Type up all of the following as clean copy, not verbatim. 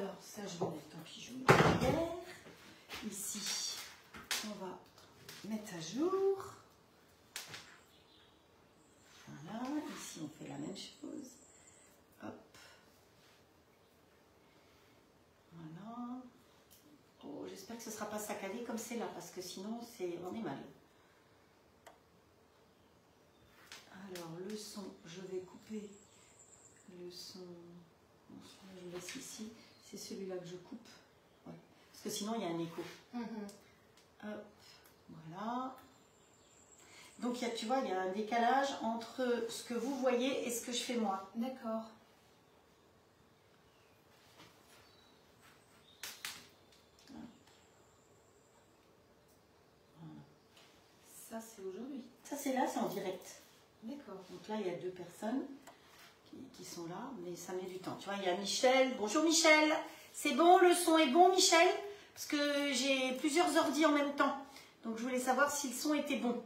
Alors, ça, je vais mettre, tant pis, je mets derrière. Ici, on va mettre à jour. Voilà, ici, on fait la même chose. Hop. Voilà. Oh, j'espère que ce ne sera pas saccadé comme c'est là, parce que sinon, on est mal. Alors, le son, je vais couper le son. Bon, je le laisse ici. C'est celui-là que je coupe. Ouais. Parce que sinon, il y a un écho. Hop, voilà. Donc, tu vois, il y a un décalage entre ce que vous voyez et ce que je fais moi. D'accord. Ça, c'est aujourd'hui. Ça, c'est là, c'est en direct. D'accord. Donc là, il y a 2 personnes qui sont là, mais ça met du temps. Tu vois, il y a Michel. Bonjour Michel. C'est bon, le son est bon Michel? Parce que j'ai plusieurs ordi en même temps. Donc je voulais savoir si le son était bon.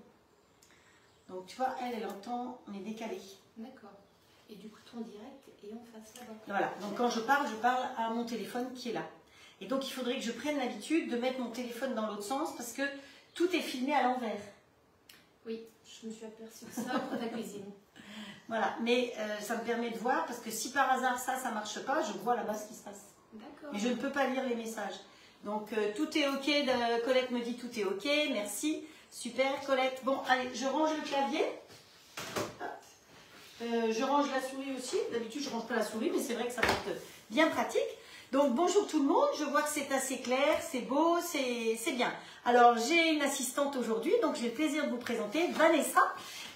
Donc tu vois, elle entend, on est décalé. D'accord. Et du coup, ton direct et on fasse là-bas. Voilà. Donc quand je parle à mon téléphone qui est là. Et donc il faudrait que je prenne l'habitude de mettre mon téléphone dans l'autre sens parce que tout est filmé à l'envers. Oui, je me suis aperçue de ça pour ta cuisine. Voilà, mais ça me permet de voir parce que si par hasard ça ne marche pas, je vois là-bas ce qui se passe. D'accord. Mais je ne peux pas lire les messages. Donc tout est ok, Colette me dit tout est ok, merci, super Colette. Bon, allez, je range le clavier. Je range la souris aussi. D'habitude, je ne range pas la souris, mais c'est vrai que ça va être bien pratique. Donc bonjour tout le monde, je vois que c'est assez clair, c'est beau, c'est bien. Alors j'ai une assistante aujourd'hui, donc j'ai le plaisir de vous présenter Vanessa,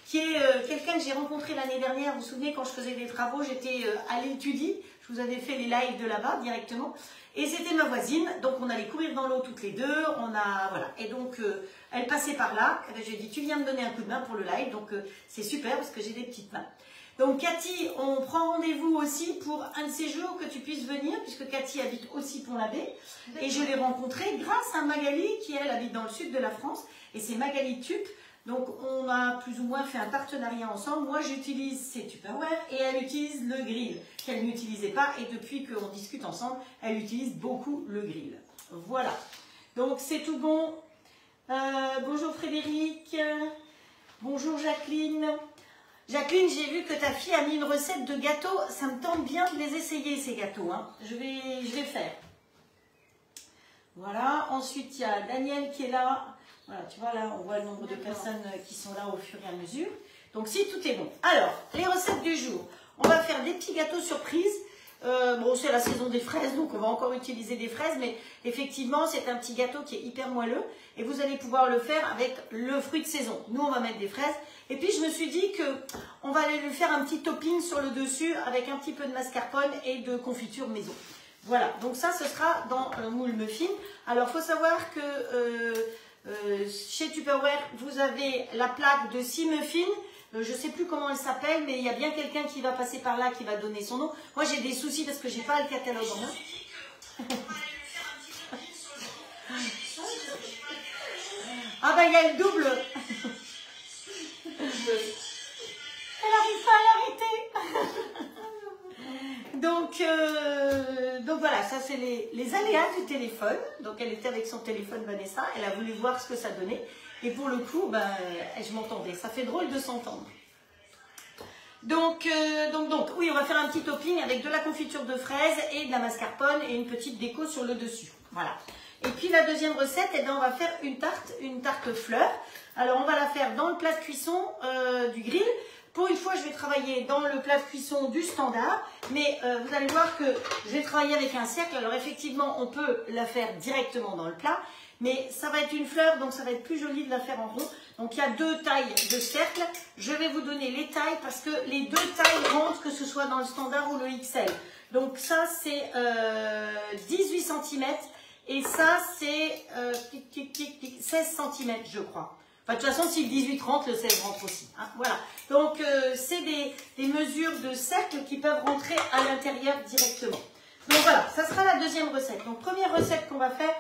qui est quelqu'un que j'ai rencontré l'année dernière. Vous vous souvenez, quand je faisais des travaux, j'étais à l'étudie, je vous avais fait les lives de là-bas directement, et c'était ma voisine, donc on allait courir dans l'eau toutes les deux, voilà, et donc elle passait par là, j'ai dit tu viens me donner un coup de main pour le live, donc c'est super parce que j'ai des petites mains. Donc Cathy, on prend rendez-vous aussi pour un de ces jours que tu puisses venir, puisque Cathy habite aussi Pont-l'Abbé. Et je l'ai rencontrée grâce à Magali, qui elle habite dans le sud de la France, et c'est Magali Tup. Donc on a plus ou moins fait un partenariat ensemble. Moi j'utilise ses Tupperware et elle utilise le grill, qu'elle n'utilisait pas. Et depuis qu'on discute ensemble, elle utilise beaucoup le grill. Voilà. Donc c'est tout bon. Bonjour Frédéric. Bonjour Jacqueline. Jacqueline, j'ai vu que ta fille a mis une recette de gâteaux. Ça me tente bien de les essayer, ces gâteaux. Hein. Je vais faire. Voilà. Ensuite, il y a Daniel qui est là. Voilà, tu vois, là, on voit le nombre de personnes qui sont là au fur et à mesure. Donc, si, tout est bon. Alors, les recettes du jour. On va faire des petits gâteaux surprises. Bon, c'est la saison des fraises, donc on va encore utiliser des fraises. Mais effectivement, c'est un petit gâteau qui est hyper moelleux. Et vous allez pouvoir le faire avec le fruit de saison. Nous, on va mettre des fraises. Et puis, je me suis dit qu'on va aller lui faire un petit topping sur le dessus avec un petit peu de mascarpone et de confiture maison. Voilà, donc ça, ce sera dans le moule muffin. Alors, il faut savoir que chez Tupperware, vous avez la plaque de 6 muffins. Je ne sais plus comment elle s'appelle, mais il y a bien quelqu'un qui va passer par là qui va donner son nom. Moi, j'ai des soucis parce que je n'ai pas le catalogue en main. Ah bah, il y a le double. Elle n'arrive pas à l'arrêter. Donc voilà, ça c'est les aléas du téléphone. Donc elle était avec son téléphone Vanessa, elle a voulu voir ce que ça donnait. Et pour le coup, ben, je m'entendais. Ça fait drôle de s'entendre. Donc, oui, on va faire un petit topping avec de la confiture de fraises et de la mascarpone et une petite déco sur le dessus. Voilà. Et puis la deuxième recette, eh bien, on va faire une tarte fleur. Alors on va la faire dans le plat de cuisson du grill. Pour une fois, je vais travailler dans le plat de cuisson du standard, mais vous allez voir que je vais travailler avec un cercle. Alors effectivement, on peut la faire directement dans le plat, mais ça va être une fleur, donc ça va être plus joli de la faire en rond. Donc il y a 2 tailles de cercle. Je vais vous donner les tailles parce que les 2 tailles rentrent, que ce soit dans le standard ou le XL. Donc ça, c'est 18 cm et ça, c'est 16 cm, je crois. Enfin, de toute façon, si le 18 rentre, le 16 rentre aussi. Hein, voilà. Donc, c'est des mesures de cercle qui peuvent rentrer à l'intérieur directement. Donc voilà, ça sera la deuxième recette. Donc, première recette qu'on va faire,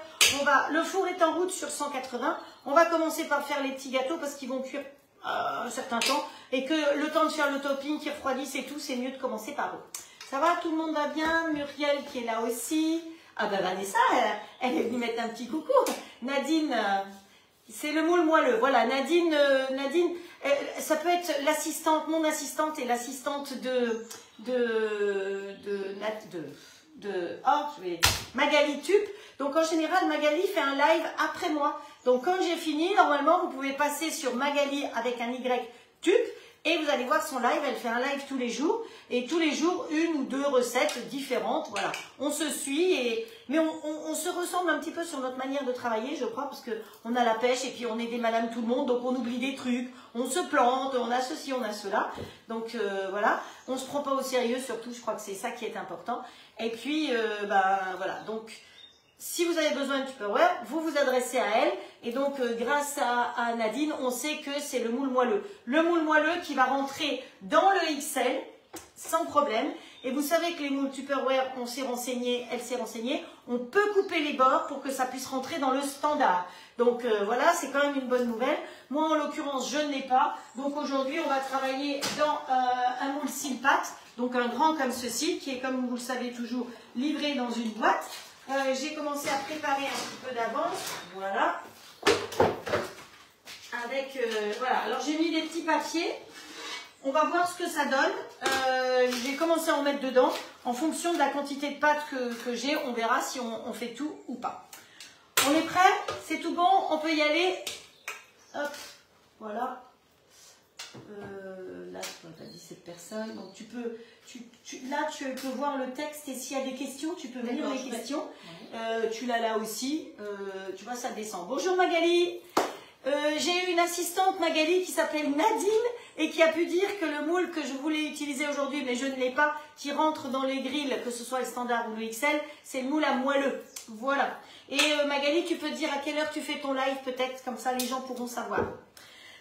le four est en route sur 180. On va commencer par faire les petits gâteaux parce qu'ils vont cuire un certain temps. Et que le temps de faire le topping qui refroidisse et tout, c'est mieux de commencer par eux. Ça va, tout le monde va bien? Muriel qui est là aussi. Ah ben Vanessa, elle est venue mettre un petit coucou. Nadine, c'est le moule moelleux. Voilà, Nadine, ça peut être l'assistante, mon assistante et l'assistante Magali Tup. Donc en général, Magali fait un live après moi. Donc quand j'ai fini, normalement, vous pouvez passer sur Magali avec un Y Tup. Et vous allez voir son live, elle fait un live tous les jours. Et tous les jours, une ou deux recettes différentes. Voilà, on se suit. Mais on se ressemble un petit peu sur notre manière de travailler, je crois, parce qu'on a la pêche et puis on est des madame tout le monde. Donc on oublie des trucs, on se plante, on a ceci, on a cela. Donc voilà, on ne se prend pas au sérieux surtout, je crois que c'est ça qui est important. Et puis, voilà, donc... Si vous avez besoin de Tupperware, vous vous adressez à elle. Et donc, grâce à Nadine, on sait que c'est le moule moelleux. Le moule moelleux qui va rentrer dans le XL sans problème. Et vous savez que les moules Tupperware, on s'est renseigné, elle s'est renseignée. On peut couper les bords pour que ça puisse rentrer dans le standard. Donc voilà, c'est quand même une bonne nouvelle. Moi, en l'occurrence, je ne l'ai pas. Donc aujourd'hui, on va travailler dans un moule Silpat. Donc un grand comme ceci, qui est, comme vous le savez toujours, livré dans une boîte. J'ai commencé à préparer un petit peu d'avance, voilà, avec, voilà, alors j'ai mis des petits papiers, on va voir ce que ça donne, j'ai commencé à en mettre dedans, en fonction de la quantité de pâte que j'ai, on verra si on fait tout ou pas. On est prêt? C'est tout bon? On peut y aller? Hop, voilà. Là, tu as 17 personnes, donc tu peux voir le texte et s'il y a des questions, tu peux lire les questions. Tu l'as là aussi, tu vois, ça descend. Bonjour Magali, j'ai eu une assistante Magali qui s'appelle Nadine et qui a pu dire que le moule que je voulais utiliser aujourd'hui, mais je ne l'ai pas, qui rentre dans les grilles, que ce soit le standard ou le XL, c'est le moule à moelleux. Voilà. Et Magali, tu peux dire à quelle heure tu fais ton live peut-être, comme ça les gens pourront savoir.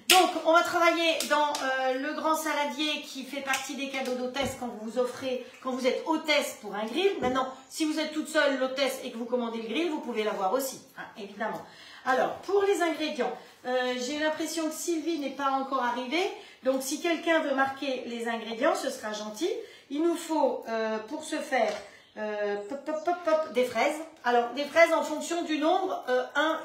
Donc, on va travailler dans le grand saladier qui fait partie des cadeaux d'hôtesse quand vous êtes hôtesse pour un grill. Maintenant, si vous êtes toute seule l'hôtesse et que vous commandez le grill, vous pouvez l'avoir aussi, hein, évidemment. Alors, pour les ingrédients, j'ai l'impression que Sylvie n'est pas encore arrivée. Donc, si quelqu'un veut marquer les ingrédients, ce sera gentil. Il nous faut, pour ce faire, des fraises. Alors, des fraises en fonction du nombre,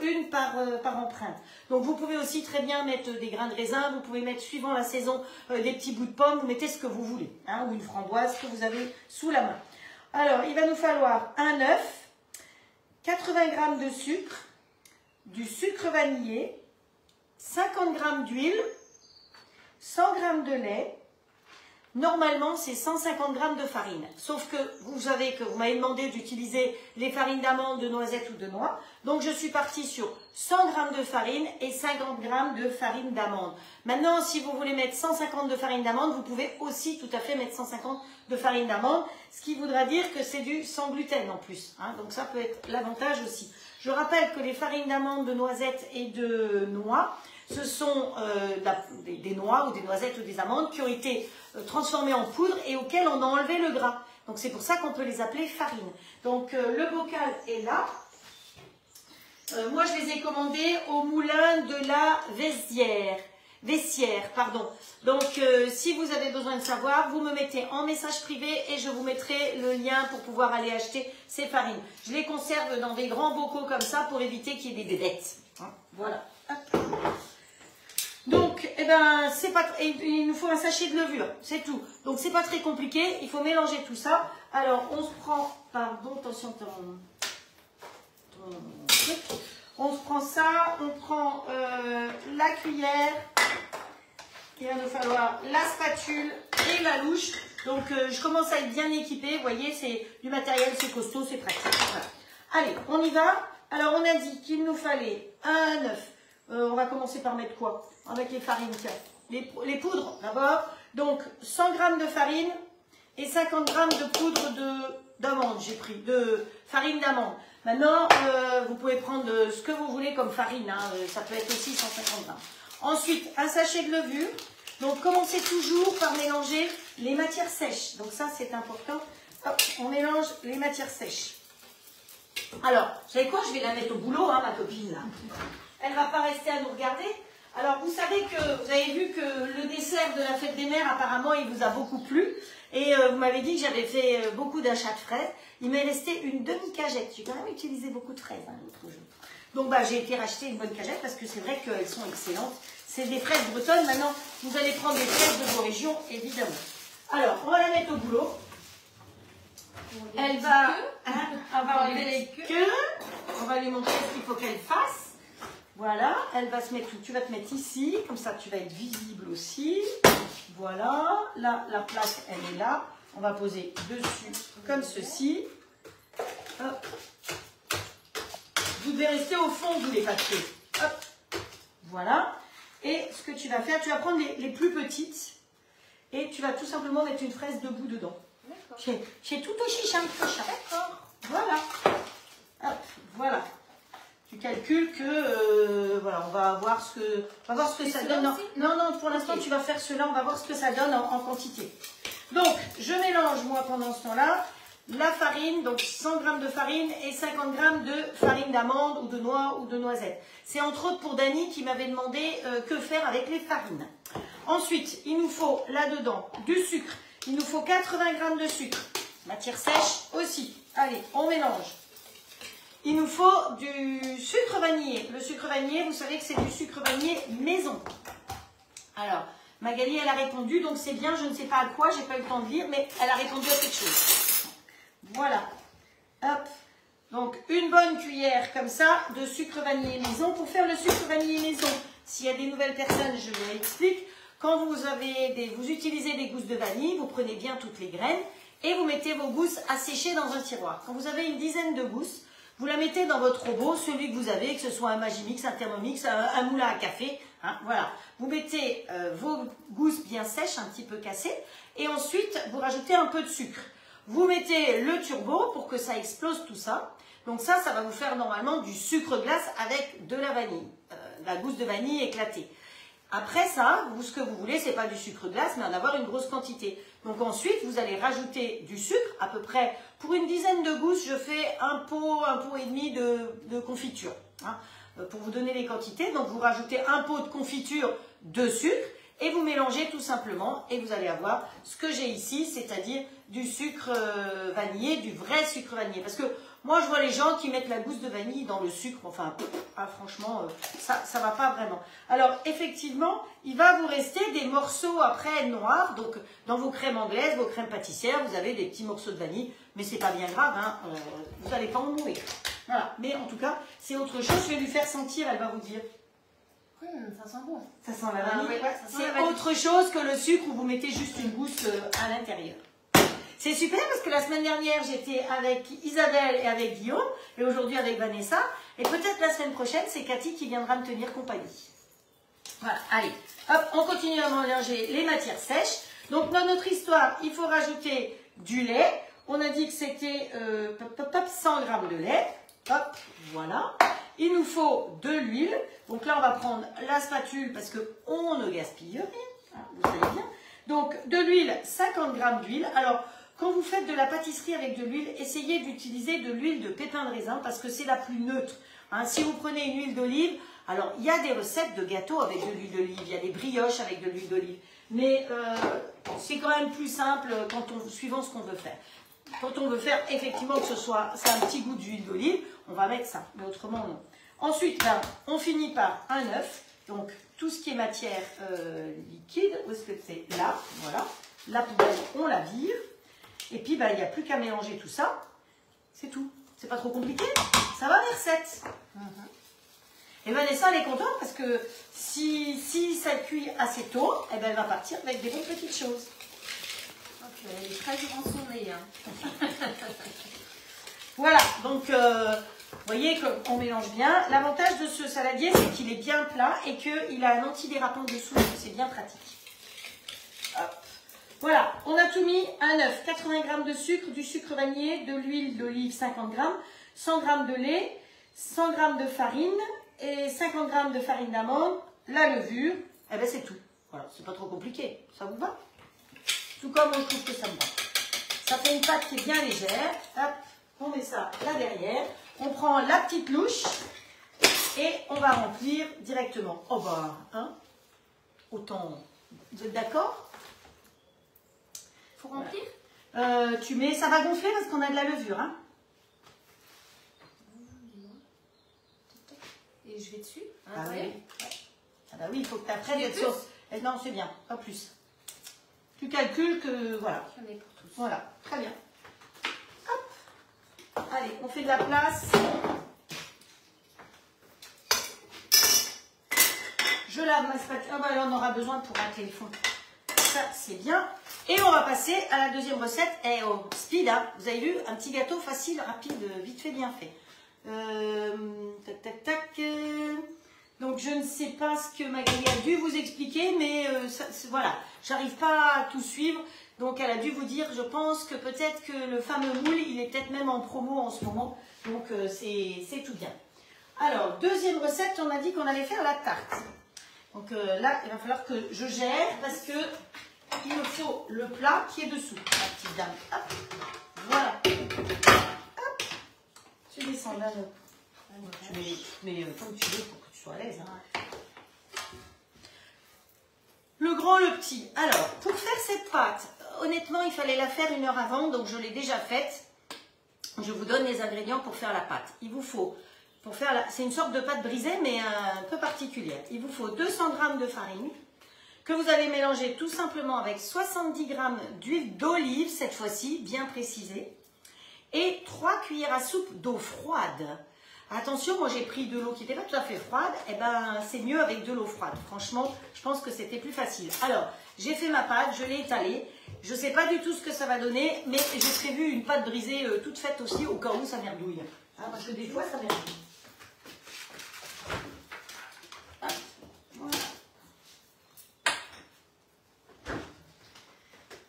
une par empreinte. Donc, vous pouvez aussi très bien mettre des grains de raisin, vous pouvez mettre, suivant la saison, des petits bouts de pommes, vous mettez ce que vous voulez, hein, ou une framboise que vous avez sous la main. Alors, il va nous falloir un œuf, 80 g de sucre, du sucre vanillé, 50 g d'huile, 100 g de lait. Normalement, c'est 150 g de farine. Sauf que vous savez que vous m'avez demandé d'utiliser les farines d'amande, de noisettes ou de noix. Donc, je suis partie sur 100 g de farine et 50 g de farine d'amande. Maintenant, si vous voulez mettre 150 de farine d'amande, vous pouvez aussi tout à fait mettre 150 de farine d'amande. Ce qui voudra dire que c'est du sans gluten en plus, hein. Donc, ça peut être l'avantage aussi. Je rappelle que les farines d'amande, de noisettes et de noix, ce sont des noix ou des noisettes ou des amandes qui ont été transformées en poudre et auxquelles on a enlevé le gras. Donc c'est pour ça qu'on peut les appeler farines. Donc le bocal est là. Moi je les ai commandés au moulin de la Vessière, pardon. Donc si vous avez besoin de savoir, vous me mettez en message privé et je vous mettrai le lien pour pouvoir aller acheter ces farines. Je les conserve dans des grands bocaux comme ça pour éviter qu'il y ait des bébêtes. Hein, voilà. Hop. Donc, il nous faut un sachet de levure, c'est tout. Donc, c'est pas très compliqué, il faut mélanger tout ça. Alors, on se prend, pardon, attention, on se prend ça, on prend la cuillère, il va nous falloir la spatule et la louche. Donc, je commence à être bien équipée, vous voyez, c'est du matériel, c'est costaud, c'est pratique. Voilà. Allez, on y va. Alors, on a dit qu'il nous fallait un œuf. On va commencer par mettre quoi? Avec les farines, tiens. Les poudres d'abord. Donc 100 g de farine et 50 g de poudre d'amande, j'ai pris, de farine d'amande. Maintenant, vous pouvez prendre ce que vous voulez comme farine, hein. Ça peut être aussi 150 g. Ensuite, un sachet de levure. Donc commencez toujours par mélanger les matières sèches. Donc ça, c'est important. Hop, on mélange les matières sèches. Alors, vous savez quoi? Je vais la mettre au boulot, hein, ma copine, là. Elle ne va pas rester à nous regarder. Alors, vous savez que, vous avez vu que le dessert de la fête des mères, apparemment, il vous a beaucoup plu. Et vous m'avez dit que j'avais fait beaucoup d'achats de fraises. Il m'est resté une demi-cagette. J'ai quand même utilisé beaucoup de fraises l'autre jour. Donc, bah, j'ai été racheter une bonne cagette parce que c'est vrai qu'elles sont excellentes. C'est des fraises bretonnes. Maintenant, vous allez prendre des fraises de vos régions, évidemment. Alors, on va la mettre au boulot. Elle va, on va enlever les queues. On va lui montrer ce qu'il faut qu'elle fasse. Voilà, elle va se mettre, tu vas te mettre ici, comme ça tu vas être visible aussi. Voilà, là la plaque elle est là. On va poser dessus comme ceci. Hop. Vous devez rester au fond vous les papiers. Hop. Voilà. Et ce que tu vas faire, tu vas prendre les plus petites et tu vas tout simplement mettre une fraise debout dedans. C'est tout aussi simple que ça. D'accord. Voilà. Hop, voilà. Tu calcules que voilà, on va voir ce que ça donne. Non, pour l'instant tu vas faire cela, on va voir ce que ça donne en quantité. Donc, je mélange moi pendant ce temps-là la farine, donc 100 g de farine et 50 g de farine d'amande ou de noix ou de noisette. C'est entre autres pour Dani qui m'avait demandé que faire avec les farines. Ensuite, il nous faut là-dedans du sucre. Il nous faut 80 g de sucre. Matière sèche aussi. Allez, on mélange. Il nous faut du sucre vanillé. Le sucre vanillé, vous savez que c'est du sucre vanillé maison. Alors, Magali, elle a répondu, donc c'est bien, je ne sais pas à quoi, j'ai pas eu le temps de lire, mais elle a répondu à quelque chose. Voilà. Hop. Donc, une bonne cuillère comme ça de sucre vanillé maison. Pour faire le sucre vanillé maison, s'il y a des nouvelles personnes, je vous l'explique. Quand vous utilisez des gousses de vanille, vous prenez bien toutes les graines et vous mettez vos gousses à sécher dans un tiroir. Quand vous avez une dizaine de gousses, vous la mettez dans votre robot, celui que vous avez, que ce soit un Magimix, un Thermomix, un moulin à café. Hein, voilà. Vous mettez vos gousses bien sèches, un petit peu cassées, et ensuite vous rajoutez un peu de sucre. Vous mettez le turbo pour que ça explose tout ça. Donc ça va vous faire normalement du sucre glace avec de la vanille, de la gousse de vanille éclatée. Après ça, ce que vous voulez, c'est pas du sucre glace, mais en avoir une grosse quantité. Donc ensuite, vous allez rajouter du sucre, à peu près, pour une dizaine de gousses, je fais un pot et demi de confiture, hein, pour vous donner les quantités. Donc vous rajoutez un pot de confiture de sucre, et vous mélangez tout simplement, et vous allez avoir ce que j'ai ici, c'est-à-dire du sucre vanillé, du vrai sucre vanillé. Parce que moi, je vois les gens qui mettent la gousse de vanille dans le sucre. Enfin, franchement, ça va pas vraiment. Alors, effectivement, il va vous rester des morceaux après noirs. Donc, dans vos crèmes anglaises, vos crèmes pâtissières, vous avez des petits morceaux de vanille. Mais c'est pas bien grave, hein, vous n'allez pas en mourir. Voilà. Mais en tout cas, c'est autre chose. Je vais lui faire sentir, elle va vous dire. Ça sent bon. Ça sent la vanille. Ouais, c'est autre chose que le sucre où vous mettez juste une gousse à l'intérieur. C'est super parce que la semaine dernière, j'étais avec Isabelle et avec Guillaume, et aujourd'hui avec Vanessa. Et peut-être la semaine prochaine, c'est Cathy qui viendra me tenir compagnie. Voilà, allez, hop, on continue à mélanger les matières sèches. Donc, dans notre histoire, il faut rajouter du lait. On a dit que c'était 100 g de lait. Hop, voilà. Il nous faut de l'huile. Donc là, on va prendre la spatule parce qu'on ne gaspille rien. Vous savez bien. Donc, de l'huile, 50 g d'huile. Alors, quand vous faites de la pâtisserie avec de l'huile, essayez d'utiliser de l'huile de pépins de raisin parce que c'est la plus neutre. Hein, si vous prenez une huile d'olive, alors il y a des recettes de gâteaux avec de l'huile d'olive, il y a des brioches avec de l'huile d'olive. Mais c'est quand même plus simple suivant ce qu'on veut faire. Quand on veut faire effectivement que c'est un petit goût d'huile d'olive, on va mettre ça, mais autrement non. Ensuite, là, on finit par un œuf. Donc, tout ce qui est matière liquide, où est-ce que c'est? Là, voilà. La poubelle, on la vire. Et puis, il n'y a plus qu'à mélanger tout ça. C'est tout. C'est pas trop compliqué. Ça va, les recettes. Et Vanessa, elle est contente parce que si ça cuit assez tôt, eh ben, elle va partir avec des bonnes petites choses. Ok, elle est très rançonnée. Hein. Voilà, donc vous voyez qu'on mélange bien. L'avantage de ce saladier, c'est qu'il est bien plat et qu'il a un antidérapant dessous, donc c'est bien pratique. Hop. Voilà, on a tout mis, un œuf, 80 g de sucre, du sucre vanillé, de l'huile d'olive 50 g, 100 g de lait, 100 g de farine et 50 g de farine d'amande, la levure, et bien c'est tout. Voilà, c'est pas trop compliqué, ça vous va? Tout comme on trouve que ça me va. Ça fait une pâte qui est bien légère. Hop, on met ça là derrière. On prend la petite louche Et on va remplir directement. Oh bah, hein, autant. Vous êtes d'accord? Faut remplir? Tu mets, ça va gonfler parce qu'on a de la levure. Hein. Et je vais dessus. Ah oui. Ah bah oui, il faut que tu apprennes d'être sur. Non, c'est bien, pas plus. Tu calcules que voilà. J'en ai pour tous. Voilà, très bien. Hop. Allez, on fait de la place. Je lave ma spatule. Ah bah là, on aura besoin pour un téléphone. Ça, c'est bien. Et on va passer à la deuxième recette. Et au speed, hein. Vous avez vu, un petit gâteau facile, rapide, vite fait, bien fait. Tac, tac, tac. Donc, je ne sais pas ce que Magali a dû vous expliquer, mais voilà, j'arrive pas à tout suivre. Donc, elle a dû vous dire, je pense que peut-être que le fameux moule, il est peut-être même en promo en ce moment. Donc, c'est tout bien. Alors, deuxième recette, on a dit qu'on allait faire la tarte. Donc là, il va falloir que je gère parce que il me faut le plat qui est dessous, ma petite dame. Hop, voilà. Hop. Tu descends là. Tu mets comme tu veux pour que tu sois à l'aise. Hein. Le grand, le petit. Alors, pour faire cette pâte, honnêtement, il fallait la faire 1 heure avant, donc je l'ai déjà faite. Je vous donne les ingrédients pour faire la pâte. Il vous faut... C'est une sorte de pâte brisée, mais un peu particulière. Il vous faut 200 g de farine, que vous allez mélanger tout simplement avec 70 g d'huile d'olive, cette fois-ci, bien précisée, et 3 cuillères à soupe d'eau froide. Attention, moi j'ai pris de l'eau qui n'était pas tout à fait froide, et ben c'est mieux avec de l'eau froide. Franchement, je pense que c'était plus facile. Alors, j'ai fait ma pâte, je l'ai étalée. Je ne sais pas du tout ce que ça va donner, mais j'ai prévu une pâte brisée toute faite aussi, au cas où ça merdouille. Hein, parce que des fois, ça merdouille.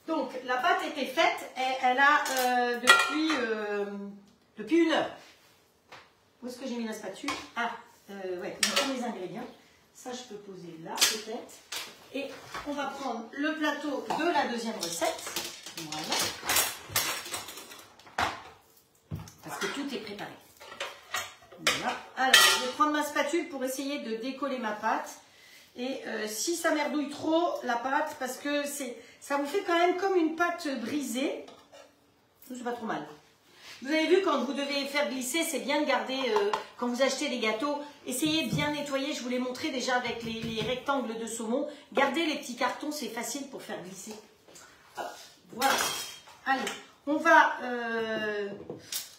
Donc, la pâte était faite et elle a depuis 1 heure. Où est-ce que j'ai mis la spatule? Ah, ouais, on prend les ingrédients. Ça, je peux poser là, peut-être. Et on va prendre le plateau de la deuxième recette. Voilà. Parce que tout est préparé. Voilà. Alors, je vais prendre ma spatule pour essayer de décoller ma pâte. Et si ça merdouille trop, la pâte, parce que ça vous fait quand même comme une pâte brisée. C'est pas trop mal. Vous avez vu, quand vous devez faire glisser, c'est bien de garder, quand vous achetez des gâteaux, essayez de bien nettoyer. Je vous l'ai montré déjà avec les rectangles de saumon. Gardez les petits cartons, c'est facile pour faire glisser. Hop, voilà. Allez, on va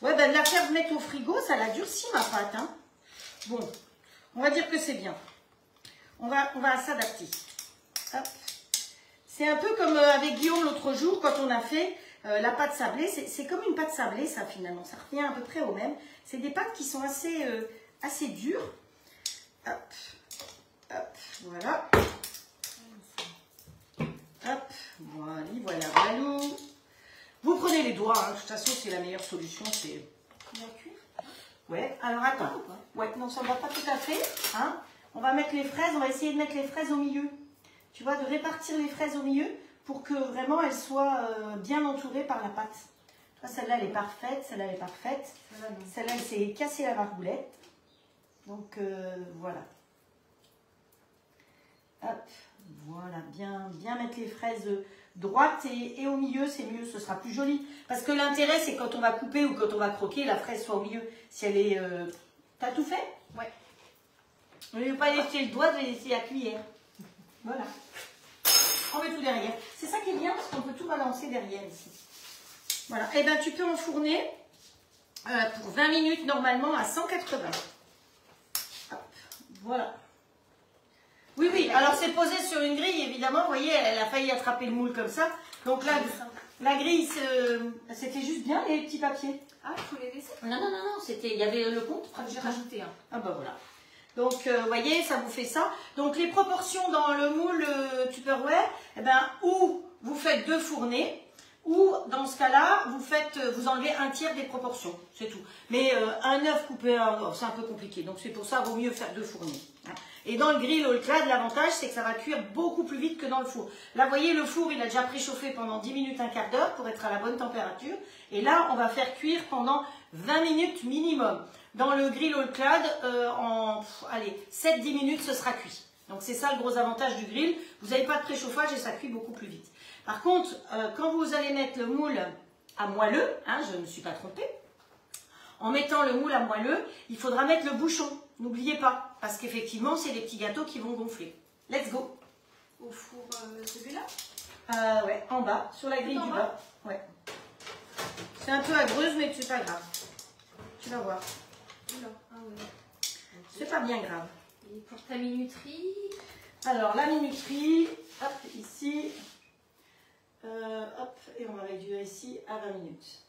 la faire mettre au frigo. Ça la durcit, ma pâte. Hein. Bon, on va dire que c'est bien. On va s'adapter. C'est un peu comme avec Guillaume l'autre jour, quand on a fait la pâte sablée. C'est comme une pâte sablée, ça, finalement. Ça revient à peu près au même. C'est des pâtes qui sont assez dures. Hop, hop, voilà. Hop, voilà. Vous prenez les doigts, hein. De toute façon, c'est la meilleure solution. C'est la cuire. Ouais, alors attends. Ouais, non, ça ne va pas tout à fait. Hein. On va mettre les fraises, on va essayer de mettre les fraises au milieu. Tu vois, de répartir les fraises au milieu pour que vraiment elles soient bien entourées par la pâte. Celle-là, elle est parfaite, celle-là, elle est parfaite. Celle-là, elle s'est cassée la margoulette. Donc, voilà. Hop, voilà, bien mettre les fraises droites et au milieu, c'est mieux, ce sera plus joli. Parce que l'intérêt, c'est quand on va couper ou quand on va croquer, la fraise soit au milieu. Si elle est... T'as tout fait? Ouais. On ne veut pas laisser le doigt, de laisser la cuillère. Voilà. On met tout derrière. C'est ça qui est bien parce qu'on peut tout balancer derrière ici. Voilà. Et bien tu peux enfourner pour 20 minutes normalement à 180. Hop. Voilà. Oui. Alors c'est posé sur une grille évidemment. Vous voyez, elle a failli attraper le moule comme ça. Donc là, la grille, c'était juste bien les petits papiers. Ah, il faut les laisser? Non. Il y avait le compte. J'ai rajouté un. Ah bah voilà. Donc, vous voyez, ça vous fait ça. Donc, les proportions dans le moule Tupperware, eh ben, ou vous faites 2 fournées, ou dans ce cas-là, vous enlevez 1/3 des proportions. C'est tout. Mais un œuf coupé, c'est un peu compliqué. Donc, c'est pour ça, il vaut mieux faire 2 fournées. Hein. Et dans le grill All Clad, l'avantage, c'est que ça va cuire beaucoup plus vite que dans le four. Là, vous voyez, le four, il a déjà préchauffé pendant 10 minutes, un quart d'heure pour être à la bonne température. Et là, on va faire cuire pendant 20 minutes minimum. Dans le grill All Clad, allez, 7-10 minutes, ce sera cuit. Donc, c'est ça le gros avantage du grill. Vous n'avez pas de préchauffage et ça cuit beaucoup plus vite. Par contre, quand vous allez mettre le moule à moelleux, hein, je ne me suis pas trompée, en mettant le moule à moelleux, il faudra mettre le bouchon. N'oubliez pas, parce qu'effectivement, c'est des petits gâteaux qui vont gonfler. Let's go. Au four, celui-là? Ouais, en bas, sur la grille du bas. Ouais. C'est un peu agreuse, mais c'est pas grave. Tu vas voir. Oula, ah ouais. C'est pas bien grave. Et pour ta minuterie? Alors, la minuterie, hop, ici. Hop, et on va réduire ici à 20 minutes.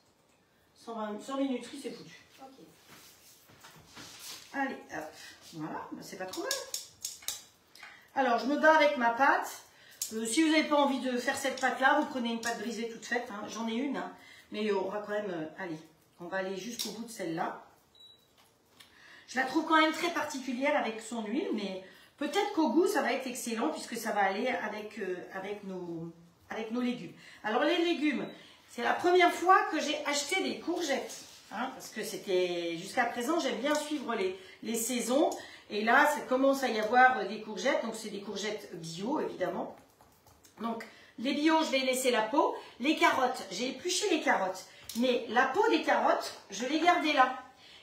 100 minuterie, c'est foutu. Ok. Allez, hop, voilà, ben, c'est pas trop mal. Alors, je me bats avec ma pâte. Si vous n'avez pas envie de faire cette pâte-là, vous prenez une pâte brisée toute faite. Hein. J'en ai une, hein. Mais on va quand même, allez, on va aller jusqu'au bout de celle-là. Je la trouve quand même très particulière avec son huile, mais peut-être qu'au goût, ça va être excellent puisque ça va aller avec nos légumes. Alors, les légumes, c'est la première fois que j'ai acheté des courgettes. Hein, parce que c'était jusqu'à présent, j'aime bien suivre les saisons. Et là, ça commence à y avoir des courgettes. Donc, c'est des courgettes bio, évidemment. Donc, les bio, je vais laisser la peau. Les carottes, j'ai épluché les carottes. Mais la peau des carottes, je l'ai gardée là.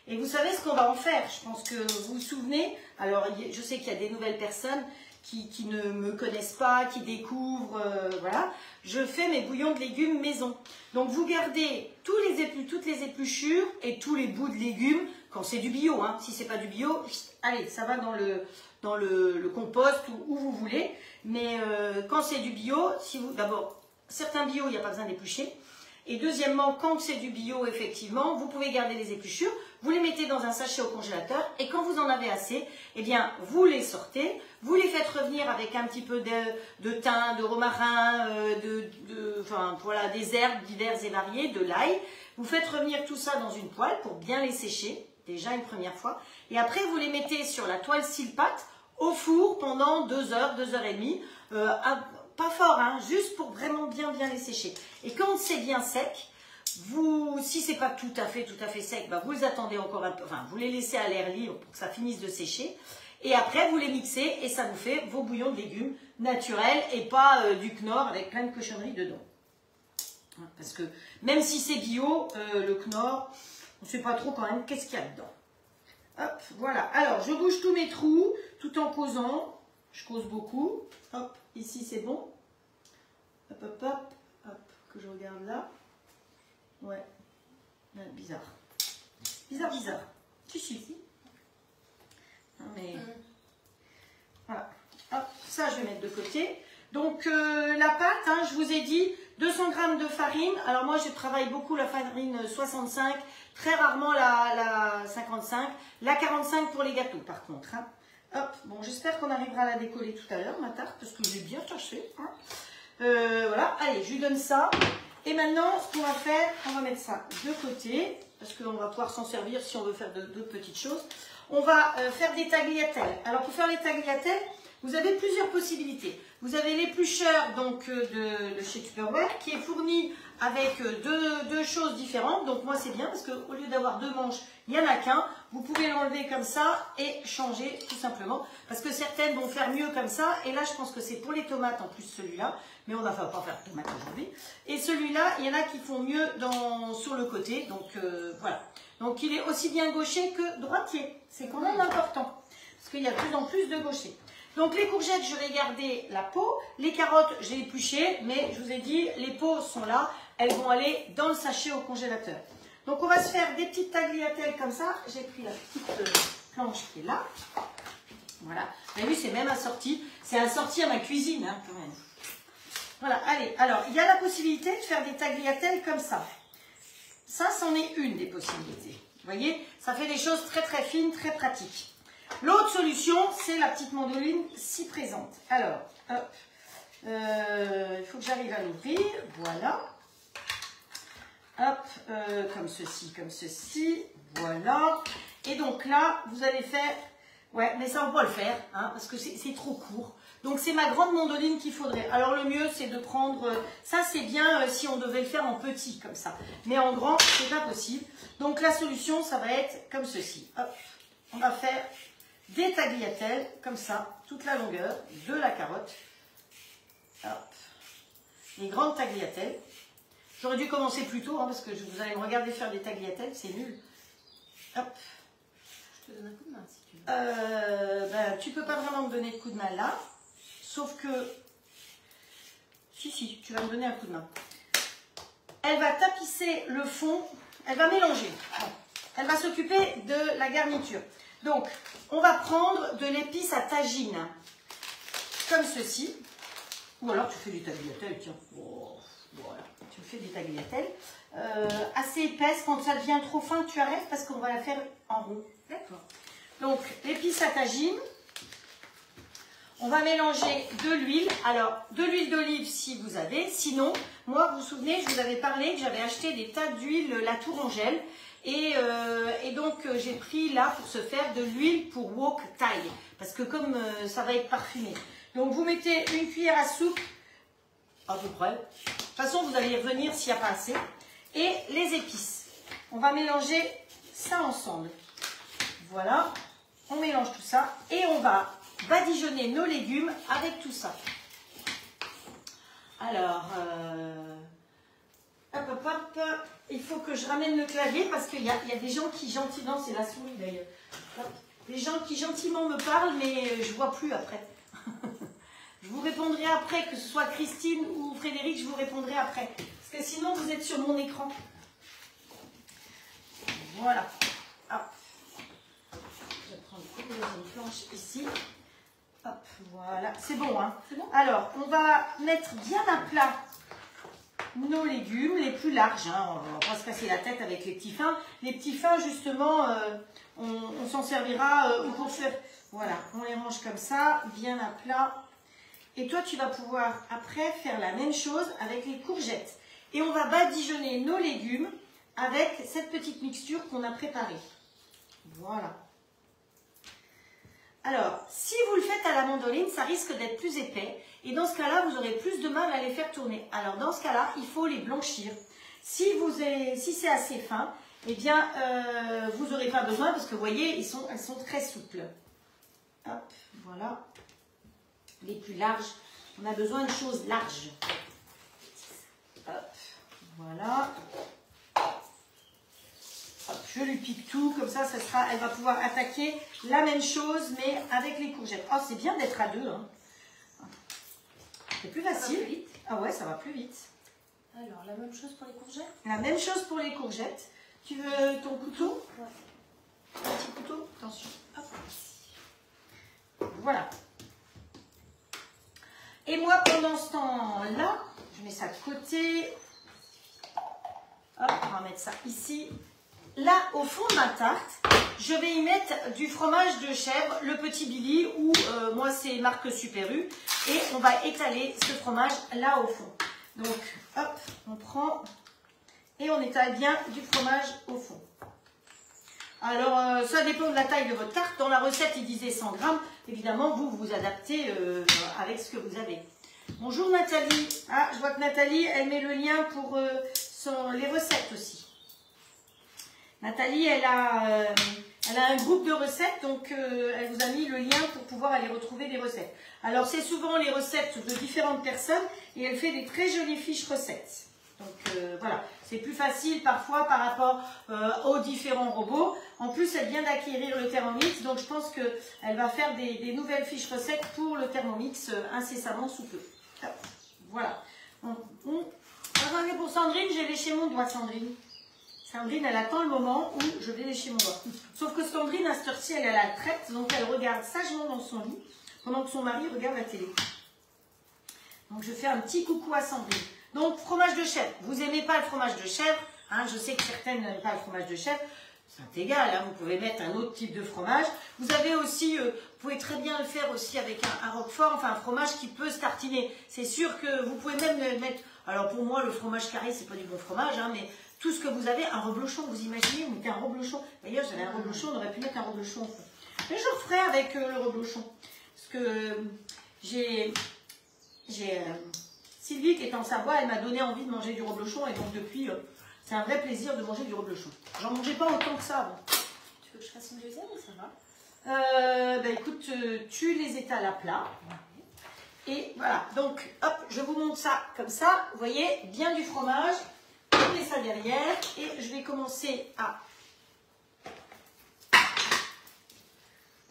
Et vous savez ce qu'on va en faire. Je pense que vous vous souvenez. Alors, je sais qu'il y a des nouvelles personnes qui ne me connaissent pas, qui découvrent, voilà. Je fais mes bouillons de légumes maison. Donc, vous gardez toutes les épluchures et tous les bouts de légumes, quand c'est du bio. Hein. Si c'est pas du bio, allez, ça va dans le compost ou où vous voulez. Mais quand c'est du bio, d'abord, certains bio, il n'y a pas besoin d'éplucher. Et deuxièmement, quand c'est du bio, effectivement, vous pouvez garder les épluchures, vous les mettez dans un sachet au congélateur et quand vous en avez assez, eh bien, vous les sortez, vous les faites revenir avec un petit peu de thym, de romarin, enfin, voilà, des herbes diverses et variées, de l'ail. Vous faites revenir tout ça dans une poêle pour bien les sécher, déjà une première fois. Et après, vous les mettez sur la toile style-pâte au four pendant 2 heures, 2 heures et demie, pas fort, hein, juste pour vraiment bien les sécher. Et quand c'est bien sec, si c'est pas tout à fait sec, bah vous les attendez encore un peu, enfin vous les laissez à l'air libre pour que ça finisse de sécher. Et après vous les mixez et ça vous fait vos bouillons de légumes naturels et pas du Knorr avec plein de cochonneries dedans. Parce que même si c'est bio, le Knorr, on ne sait pas trop quand même qu'est-ce qu'il y a dedans. Hop, voilà. Alors je bouge tous mes trous tout en causant. Je cause beaucoup. Hop, ici c'est bon. Hop, hop, hop, hop, que je regarde là. Ouais, bizarre. Bizarre. Si. Non mais, voilà. Hop, ça je vais mettre de côté. Donc la pâte, hein, je vous ai dit, 200 g de farine. Alors moi je travaille beaucoup la farine 65, très rarement la 55. La 45 pour les gâteaux par contre. Hein. Hop, bon, j'espère qu'on arrivera à la décoller tout à l'heure, ma tarte, parce que j'ai bien cherché. Hein. Voilà, allez, je lui donne ça. Et maintenant, ce qu'on va faire, on va mettre ça de côté, parce qu'on va pouvoir s'en servir si on veut faire d'autres petites choses. On va faire des tagliatelles. Alors, pour faire les tagliatelles, vous avez plusieurs possibilités. Vous avez l'éplucheur donc de chez Tupperware qui est fourni avec deux choses différentes. Donc moi c'est bien parce qu'au lieu d'avoir 2 manches, il n'y en a qu'un. Vous pouvez l'enlever comme ça et changer tout simplement. Parce que certaines vont faire mieux comme ça. Et là je pense que c'est pour les tomates en plus celui-là. Mais on ne va pas faire de tomates aujourd'hui. Et celui-là, il y en a qui font mieux sur le côté. Donc voilà. Donc il est aussi bien gaucher que droitier. C'est quand même important. Parce qu'il y a de plus en plus de gauchers. Donc les courgettes, je vais garder la peau. Les carottes, j'ai épluché, mais je vous ai dit, les peaux sont là. Elles vont aller dans le sachet au congélateur. Donc on va se faire des petites tagliatelles comme ça. J'ai pris la petite planche qui est là. Voilà. Vous avez vu, c'est même assorti. C'est assorti à ma cuisine, hein, quand même. Voilà, allez. Alors, il y a la possibilité de faire des tagliatelles comme ça. Ça, c'en est une des possibilités. Vous voyez, ça fait des choses très très fines, très pratiques. L'autre solution, c'est la petite mandoline si présente. Alors, hop, il faut que j'arrive à l'ouvrir. Voilà. Hop, comme ceci, voilà. Et donc là, vous allez faire Ouais, mais ça on va le faire, hein, parce que c'est trop court. Donc c'est ma grande mandoline qu'il faudrait. Alors le mieux c'est de prendre, ça c'est bien si on devait le faire en petit comme ça. Mais en grand, c'est pas possible. Donc la solution, ça va être comme ceci. Hop, on va faire des tagliatelles, comme ça, toute la longueur de la carotte. Hop, les grandes tagliatelles. J'aurais dû commencer plus tôt, hein, parce que vous allez me regarder faire des tagliatelles, c'est nul. Hop. Je te donne un coup de main si tu veux. Ben, tu peux pas vraiment me donner de coup de main là, sauf que... Si, tu vas me donner un coup de main. Elle va tapisser le fond, elle va mélanger. Bon. Elle va s'occuper de la garniture. Donc, on va prendre de l'épice à tagine, comme ceci. Ou alors tu fais des tagliatelles, tiens. Oh, voilà, tu fais des tagliatelles. Assez épaisse, quand ça devient trop fin, tu arrêtes parce qu'on va la faire en rond. D'accord. Donc, l'épice à tagine. On va mélanger de l'huile. Alors, de l'huile d'olive si vous avez. Sinon, moi, vous vous souvenez, je vous avais parlé que j'avais acheté des tas d'huile, la Tourangelle. Et donc, j'ai pris là pour se faire de l'huile pour wok thai. Parce que comme ça va être parfumé. Donc, vous mettez une cuillère à soupe, à peu près. De toute façon, vous allez y revenir s'il n'y a pas assez. Et les épices. On va mélanger ça ensemble. Voilà. On mélange tout ça. Et on va badigeonner nos légumes avec tout ça. Alors, hop, hop, hop. Il faut que je ramène le clavier parce qu'il y a des gens qui gentiment, c'est la souris d'ailleurs, des gens qui gentiment me parlent mais je ne vois plus après. Je vous répondrai après, que ce soit Christine ou Frédéric, je vous répondrai après. Parce que sinon vous êtes sur mon écran. Voilà. Hop. Je vais prendre une deuxième planche ici. Hop, voilà. C'est bon, hein? C'est bon. Alors, on va mettre bien à plat nos légumes, les plus larges, hein. On va pas se casser la tête avec les petits fins. Les petits fins, justement, on s'en servira pour faire... Voilà, on les range comme ça, bien à plat. Et toi, tu vas pouvoir, après, faire la même chose avec les courgettes. Et on va badigeonner nos légumes avec cette petite mixture qu'on a préparée. Voilà. Alors, si vous le faites à la mandoline, ça risque d'être plus épais. Et dans ce cas-là, vous aurez plus de mal à les faire tourner. Alors, dans ce cas-là, il faut les blanchir. Si c'est assez fin, eh bien, vous n'aurez pas besoin parce que, vous voyez, elles sont très souples. Hop, voilà. Les plus larges, on a besoin de choses larges. Hop, voilà. Hop, je lui pique tout, comme ça, elle va pouvoir attaquer la même chose, mais avec les courgettes. Oh, c'est bien d'être à deux. Hein. C'est plus facile. Ça va plus vite. Ah ouais, ça va plus vite. Alors, la même chose pour les courgettes? La même chose pour les courgettes. Tu veux ton couteau? Ouais. Un petit couteau? Attention. Hop. Voilà. Et moi, pendant ce temps-là, je mets ça de côté. Hop, on va mettre ça ici. Là, au fond de ma tarte, je vais y mettre du fromage de chèvre, le petit Billy, ou moi c'est marque Super U. Et on va étaler ce fromage là au fond. Donc, hop, on prend et on étale bien du fromage au fond. Alors, ça dépend de la taille de votre tarte. Dans la recette, il disait 100 grammes. Évidemment, vous vous adaptez avec ce que vous avez. Bonjour Nathalie. Ah, je vois que Nathalie, elle met le lien pour les recettes aussi. Nathalie, elle a un groupe de recettes, donc elle vous a mis le lien pour pouvoir aller retrouver des recettes. Alors, c'est souvent les recettes de différentes personnes et elle fait des très jolies fiches recettes. Donc, voilà, c'est plus facile parfois par rapport aux différents robots. En plus, elle vient d'acquérir le Thermomix, donc je pense qu'elle va faire des nouvelles fiches recettes pour le Thermomix incessamment sous peu. Voilà. Attendez, pour Sandrine, j'ai léché mon doigt, Sandrine. Sandrine, elle attend le moment où je vais lécher mon doigt. Sauf que Sandrine, à cette heure-ci, elle est à la retraite, donc elle regarde sagement dans son lit, pendant que son mari regarde la télé. Donc, je fais un petit coucou à Sandrine. Donc, fromage de chèvre. Vous n'aimez pas le fromage de chèvre, hein, je sais que certaines n'aiment pas le fromage de chèvre. C'est égal, hein, vous pouvez mettre un autre type de fromage. Vous avez aussi, vous pouvez très bien le faire aussi avec un roquefort, enfin un fromage qui peut se tartiner. C'est sûr que vous pouvez même le mettre... Alors pour moi, le fromage carré, c'est pas du bon fromage, hein, mais tout ce que vous avez, un reblochon, vous imaginez, vous mettez un reblochon. D'ailleurs, j'avais un reblochon, on aurait pu mettre un reblochon. Mais je referai avec le reblochon. Parce que j'ai Sylvie qui est en Savoie, elle m'a donné envie de manger du reblochon. Et donc depuis, c'est un vrai plaisir de manger du reblochon. J'en mangeais pas autant que ça avant. Tu veux que je fasse une deuxième ou ça va? Bah écoute, tu les étales à plat. Et voilà, donc hop, je vous montre ça comme ça. Vous voyez, bien du fromage. Je mets ça derrière et je vais commencer à...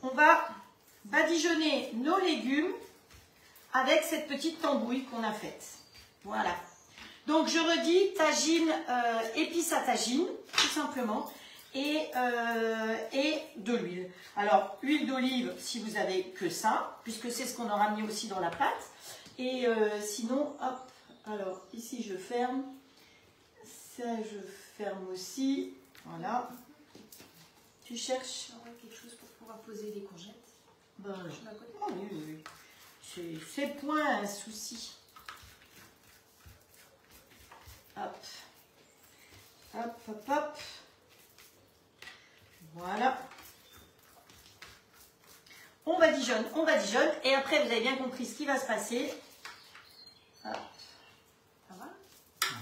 On va badigeonner nos légumes avec cette petite tambouille qu'on a faite. Voilà. Donc je redis, tagine, épices à tagine, tout simplement. Et de l'huile. Alors, huile d'olive, si vous avez que ça, puisque c'est ce qu'on aura mis aussi dans la pâte. Et sinon, hop, alors ici je ferme. Ça, je ferme aussi. Voilà. Tu cherches quelque chose pour pouvoir poser des courgettes. Ben, oh, oui, oui. C'est point un souci. Hop. Hop, hop, hop. Voilà. On badigeonne, et après vous avez bien compris ce qui va se passer. Hop. Ça va?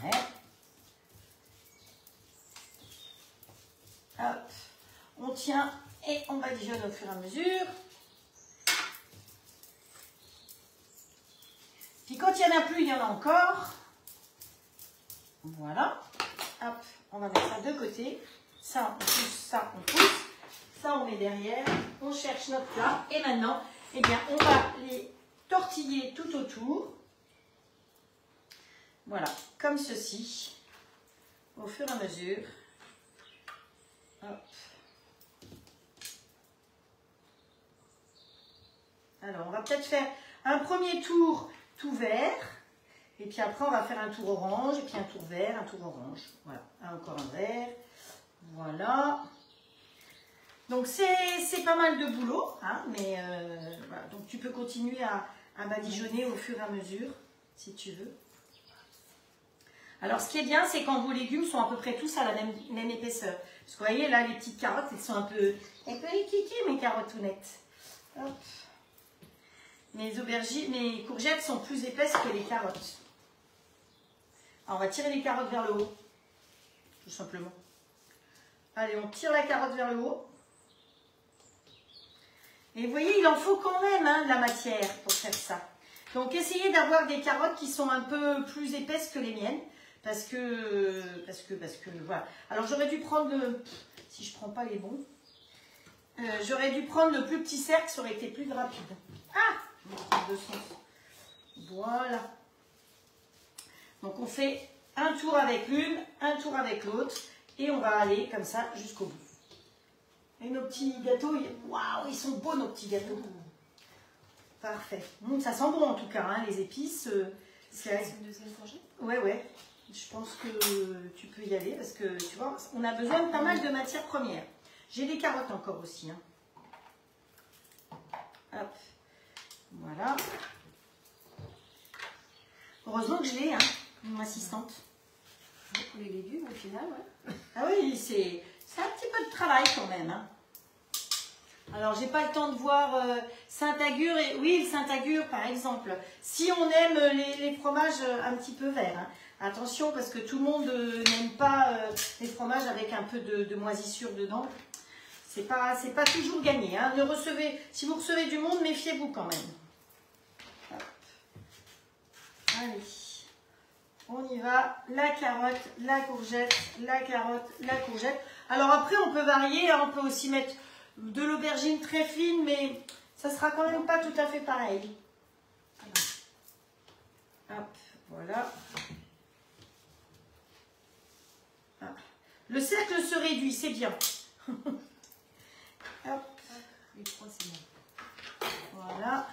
Ouais. Hop. On tient et on badigeonne au fur et à mesure. Puis quand il n'y en a plus, il y en a encore. Voilà. Hop. On va mettre ça de côté. Ça, on pousse, ça, on pousse. Ça, on met derrière. On cherche notre plat. Et maintenant, eh bien, on va les tortiller tout autour. Voilà, comme ceci. Au fur et à mesure. Hop. Alors, on va peut-être faire un premier tour tout vert. Et puis après, on va faire un tour orange. Et puis un tour vert, un tour orange. Voilà, encore un vert. Voilà. Donc c'est pas mal de boulot, hein, mais voilà. Donc tu peux continuer à badigeonner au fur et à mesure, si tu veux. Alors ce qui est bien, c'est quand vos légumes sont à peu près tous à la même épaisseur. Parce que vous voyez, là, les petites carottes, elles sont un peu équiquées, mes carottes tout nettes. Hop. Mes aubergines, mes courgettes sont plus épaisses que les carottes. Alors on va tirer les carottes vers le haut, tout simplement. Allez, on tire la carotte vers le haut. Et vous voyez, il en faut quand même hein, de la matière pour faire ça. Donc, essayez d'avoir des carottes qui sont un peu plus épaisses que les miennes. Parce que voilà. Alors, j'aurais dû prendre le... Si je ne prends pas les bons. J'aurais dû prendre le plus petit cercle, ça aurait été plus rapide. Ah, je vais prendre deux sens. Voilà. Donc, on fait un tour avec l'une, un tour avec l'autre. Et on va aller comme ça jusqu'au bout. Et nos petits gâteaux, waouh, ils sont beaux nos petits gâteaux. Parfait. Ça sent bon en tout cas, hein, les épices. C'est une deuxième courgette? Ouais. Je pense que tu peux y aller parce que tu vois, on a besoin de pas mal de matières premières. J'ai des carottes encore aussi. Hein. Hop. Voilà. Heureusement que je l'ai, hein, mon assistante. Pour les légumes au final, ouais. Ah oui, c'est un petit peu de travail quand même. Hein. Alors, j'ai pas le temps de voir Saint-Agur. Oui, le Saint-Agur, par exemple. Si on aime les fromages un petit peu verts. Hein. Attention, parce que tout le monde n'aime pas les fromages avec un peu de moisissure dedans. C'est pas toujours gagné. Hein. Si vous recevez du monde, méfiez-vous quand même. Hop. Allez. On y va, la carotte, la courgette, la carotte, la courgette. Alors après, on peut varier, hein, on peut aussi mettre de l'aubergine très fine, mais ça sera quand même pas tout à fait pareil. Hop, voilà. Ah. Le cercle se réduit, c'est bien. Hop. Les trois, c'est bon. Voilà.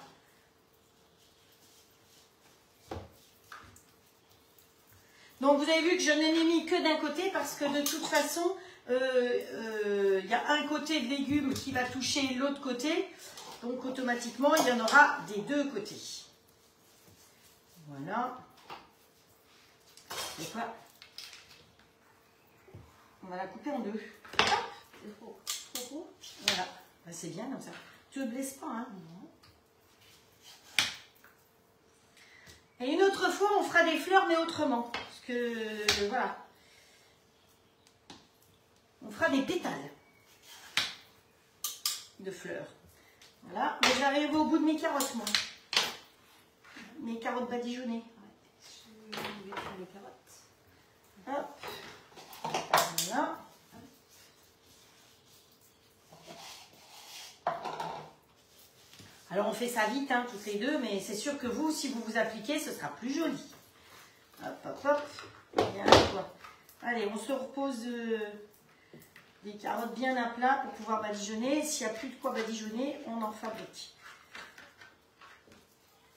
Donc vous avez vu que je n'en ai mis que d'un côté parce que de toute façon, y a un côté de légumes qui va toucher l'autre côté. Donc automatiquement, il y en aura des deux côtés. Voilà. Et quoi? On va la couper en deux. C'est trop court. Voilà. Ben, c'est bien comme ça. Tu ne blesses pas, hein? Non. Et une autre fois, on fera des fleurs, mais autrement. Parce que, voilà. On fera des pétales de fleurs. Voilà. Mais j'arrive au bout de mes carottes, moi. Mes carottes badigeonnées. Ouais. Je vais faire les carottes. Hop. Voilà. Alors on fait ça vite, hein, toutes les deux, mais c'est sûr que vous, si vous vous appliquez, ce sera plus joli. Hop, hop, hop. Bien, quoi. Allez, on se repose les carottes bien à plat pour pouvoir badigeonner. S'il n'y a plus de quoi badigeonner, on en fabrique.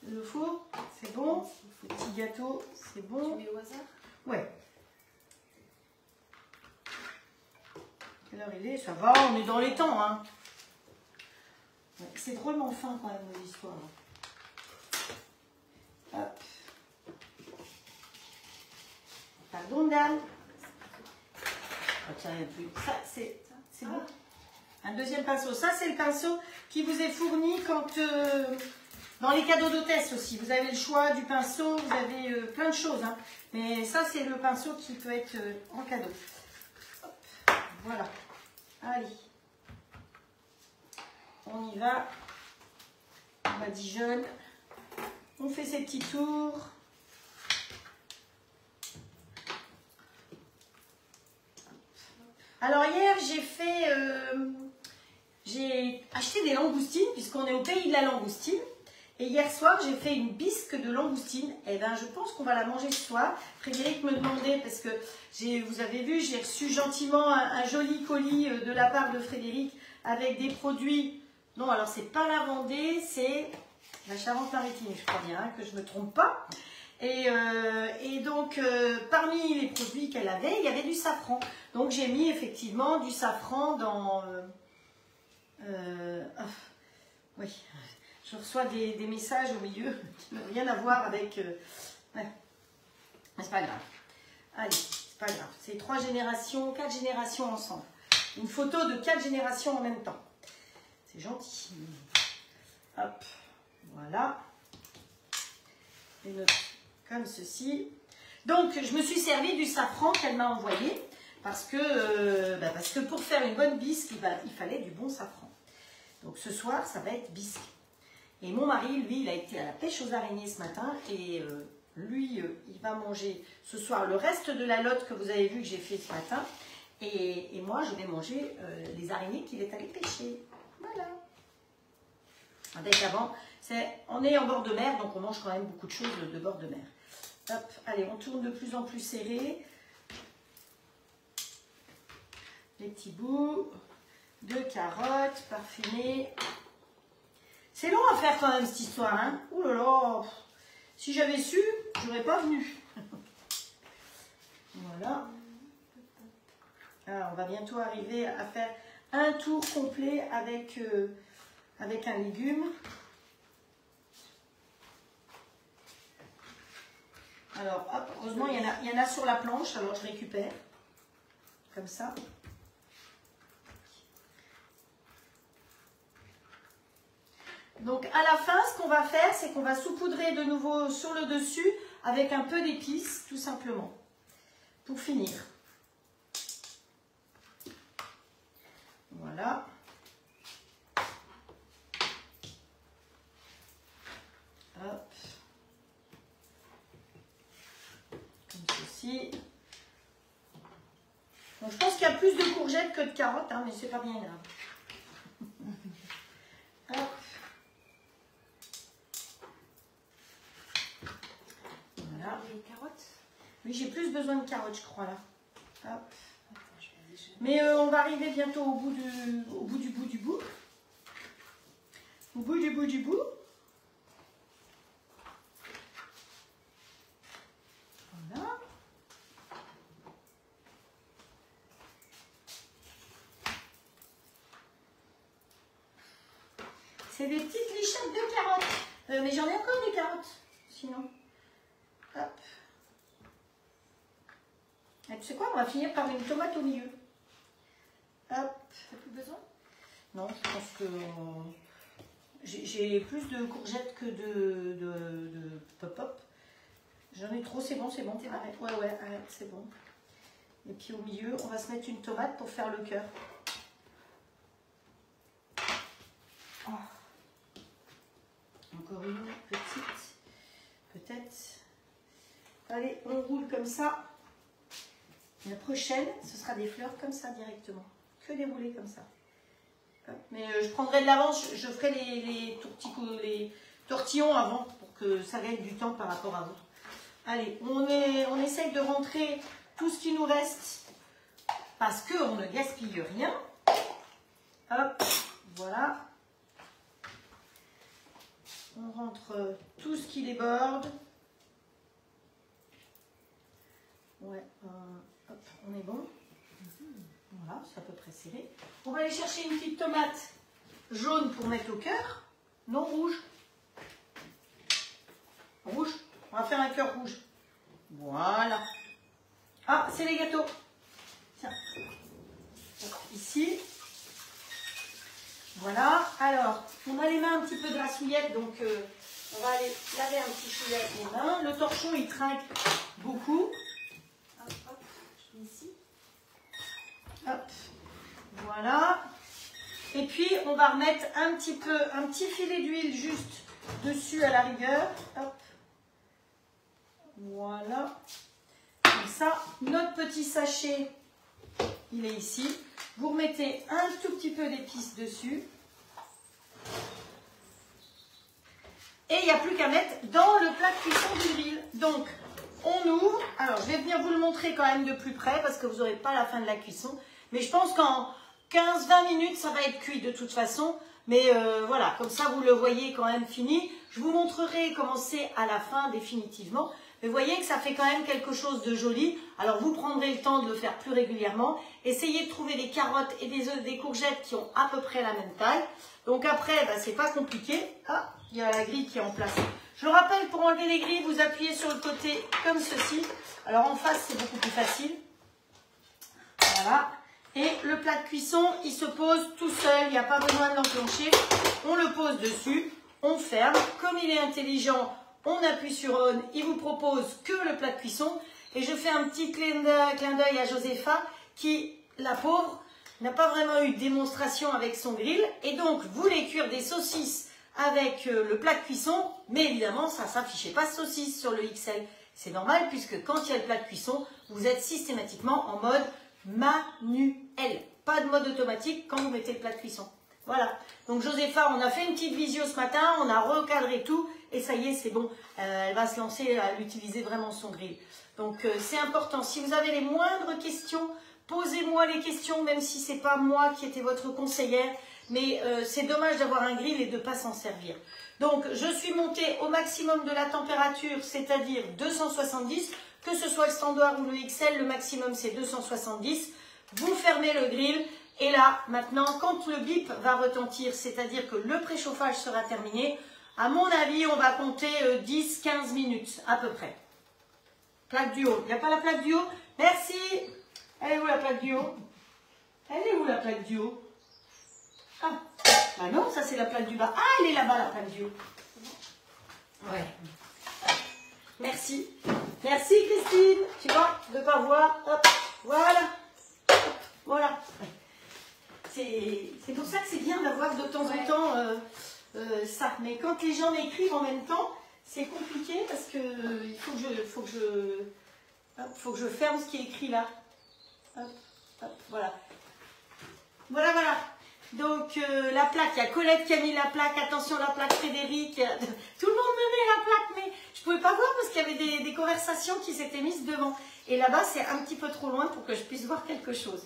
Le four, c'est bon. Le petit gâteau, c'est bon. Tu mets au hasard? Ouais. Quelle heure il est? Ça va, on est dans les temps, hein. Ouais, c'est drôlement fin quand même, nos histoires. Hop. Pardon, dame. Tiens, plus. Ça, c'est bon. Un deuxième pinceau. Ça, c'est le pinceau qui vous est fourni quand... dans les cadeaux d'hôtesse aussi. Vous avez le choix du pinceau, vous avez plein de choses. Hein. Mais ça, c'est le pinceau qui peut être en cadeau. Hop. Voilà. Allez. On y va. On badigeonne. On fait ses petits tours. Alors hier, j'ai acheté des langoustines, puisqu'on est au pays de la langoustine. Et hier soir, j'ai fait une bisque de langoustine. Et bien, je pense qu'on va la manger ce soir. Frédéric me demandait, parce que vous avez vu, j'ai reçu gentiment un joli colis de la part de Frédéric avec des produits. Non, alors c'est pas la Vendée, c'est la Charente-Maritime, je crois bien, hein, que je ne me trompe pas. Et donc, parmi les produits qu'elle avait, il y avait du safran. Donc, j'ai mis effectivement du safran dans... oui, je reçois des messages au milieu qui n'ont rien à voir avec... ouais, mais c'est pas grave. Allez, c'est pas grave. C'est 3 générations, 4 générations ensemble. Une photo de 4 générations en même temps. C'est gentil. Hop, voilà. Une autre comme ceci. Donc, je me suis servi du safran qu'elle m'a envoyé parce que pour faire une bonne bisque, il fallait du bon safran. Donc, ce soir, ça va être bisque. Et mon mari, lui, il a été à la pêche aux araignées ce matin et lui, il va manger ce soir le reste de la lotte que vous avez vu que j'ai fait ce matin. Et moi, je vais manger les araignées qu'il est allé pêcher. Voilà. Avec avant, on est en bord de mer, donc on mange quand même beaucoup de choses de bord de mer. Hop, allez, on tourne de plus en plus serré. Les petits bouts de carottes parfumées. C'est long à faire quand même cette histoire, hein. Ouh là là, si j'avais su, j'aurais pas venu. Voilà. Alors, on va bientôt arriver à faire un tour complet avec un légume. Alors, hop, heureusement, il y en a sur la planche, alors je récupère. Comme ça. Donc, à la fin, ce qu'on va faire, c'est qu'on va saupoudrer de nouveau sur le dessus avec un peu d'épices, tout simplement. Pour finir. Voilà. Hop. Comme ceci. Donc, je pense qu'il y a plus de courgettes que de carottes, hein, mais c'est pas bien grave. Hop. Voilà. Les carottes. Oui, j'ai plus besoin de carottes, je crois, là. Hop. Mais on va arriver bientôt au bout du bout. Au bout du bout. Voilà. C'est des petites lichettes de carottes. Mais j'en ai encore des carottes, sinon. Hop. Et tu sais quoi, on va finir par une tomate au milieu. Hop. T'as plus besoin? Non, je pense que j'ai plus de courgettes que de pop-up. J'en ai trop, c'est bon, c'est bon. Arrête, ouais, arrête, c'est bon. Et puis au milieu, on va se mettre une tomate pour faire le cœur. Oh. Encore une petite, peut-être. Allez, on roule comme ça. La prochaine, ce sera des fleurs comme ça directement. Que dérouler comme ça. Mais je prendrai de l'avance, je ferai les tortillons avant pour que ça gagne du temps par rapport à vous. Allez, on essaye de rentrer tout ce qui nous reste parce qu'on ne gaspille rien. Hop, voilà. On rentre tout ce qui déborde. Ouais, hop, on est bon. Voilà, c'est à peu près serré. On va aller chercher une petite tomate jaune pour mettre au cœur. Non, rouge. Rouge. On va faire un cœur rouge. Voilà. Ah, c'est les gâteaux. Tiens. Ici. Voilà. Alors, on a les mains un petit peu grassouillettes, donc on va aller laver un petit chouillet les mains. Le torchon, il trinque beaucoup. Hop, hop, je mets ici. Hop. Voilà. Et puis, on va remettre un petit filet d'huile juste dessus à la rigueur. Hop. Voilà. Comme ça, notre petit sachet, il est ici. Vous remettez un tout petit peu d'épices dessus. Et il n'y a plus qu'à mettre dans le plat de cuisson du grill. Donc, on ouvre. Alors, je vais venir vous le montrer quand même de plus près parce que vous n'aurez pas la fin de la cuisson. Mais je pense qu'en 15-20 minutes, ça va être cuit de toute façon. Mais voilà, comme ça, vous le voyez quand même fini. Je vous montrerai comment c'est à la fin définitivement. Mais vous voyez que ça fait quand même quelque chose de joli. Alors, vous prendrez le temps de le faire plus régulièrement. Essayez de trouver des carottes et des courgettes qui ont à peu près la même taille. Donc après, bah, c'est pas compliqué. Ah, il y a la grille qui est en place. Je le rappelle, pour enlever les grilles, vous appuyez sur le côté comme ceci. Alors, en face, c'est beaucoup plus facile. Voilà. Et le plat de cuisson, il se pose tout seul. Il n'y a pas besoin de l'enclencher. On le pose dessus. On ferme. Comme il est intelligent, on appuie sur on, il vous propose que le plat de cuisson. Et je fais un petit clin d'œil à Josepha qui, la pauvre, n'a pas vraiment eu de démonstration avec son grill. Et donc, voulait cuire des saucisses avec le plat de cuisson. Mais évidemment, ça ne s'affichait pas saucisse sur le XL. C'est normal puisque quand il y a le plat de cuisson, vous êtes systématiquement en mode manuel. Pas de mode automatique quand vous mettez le plat de cuisson. Voilà. Donc, Josepha, on a fait une petite visio ce matin. On a recadré tout. Et ça y est, c'est bon, elle va se lancer à utiliser vraiment son grill. Donc, c'est important. Si vous avez les moindres questions, posez-moi les questions, même si ce n'est pas moi qui étais votre conseillère. Mais c'est dommage d'avoir un grill et de ne pas s'en servir. Donc, je suis montée au maximum de la température, c'est-à-dire 270. Que ce soit le standard ou le XL, le maximum, c'est 270. Vous fermez le grill. Et là, maintenant, quand le bip va retentir, c'est-à-dire que le préchauffage sera terminé, à mon avis, on va compter 10-15 minutes, à peu près. Plaque du haut. Il n'y a pas la plaque du haut? Merci. Elle est où la plaque du haut? Elle est où la plaque du haut? Ah, bah non, ça c'est la plaque du bas. Ah, elle est là-bas, la plaque du haut. Ouais. Merci. Merci, Christine. Tu vois, de ne pas voir. Hop, voilà. Hop, voilà. C'est pour ça que c'est bien d'avoir de temps en temps ça. Mais quand les gens m'écrivent en même temps, c'est compliqué parce que il faut que je ferme ce qui est écrit là. Hop, hop, voilà. Voilà, voilà. Donc la plaque, il y a Colette qui a mis la plaque. Attention, la plaque Frédéric. Tout le monde me met la plaque, mais je ne pouvais pas voir parce qu'il y avait des conversations qui s'étaient mises devant. Et là-bas, c'est un petit peu trop loin pour que je puisse voir quelque chose.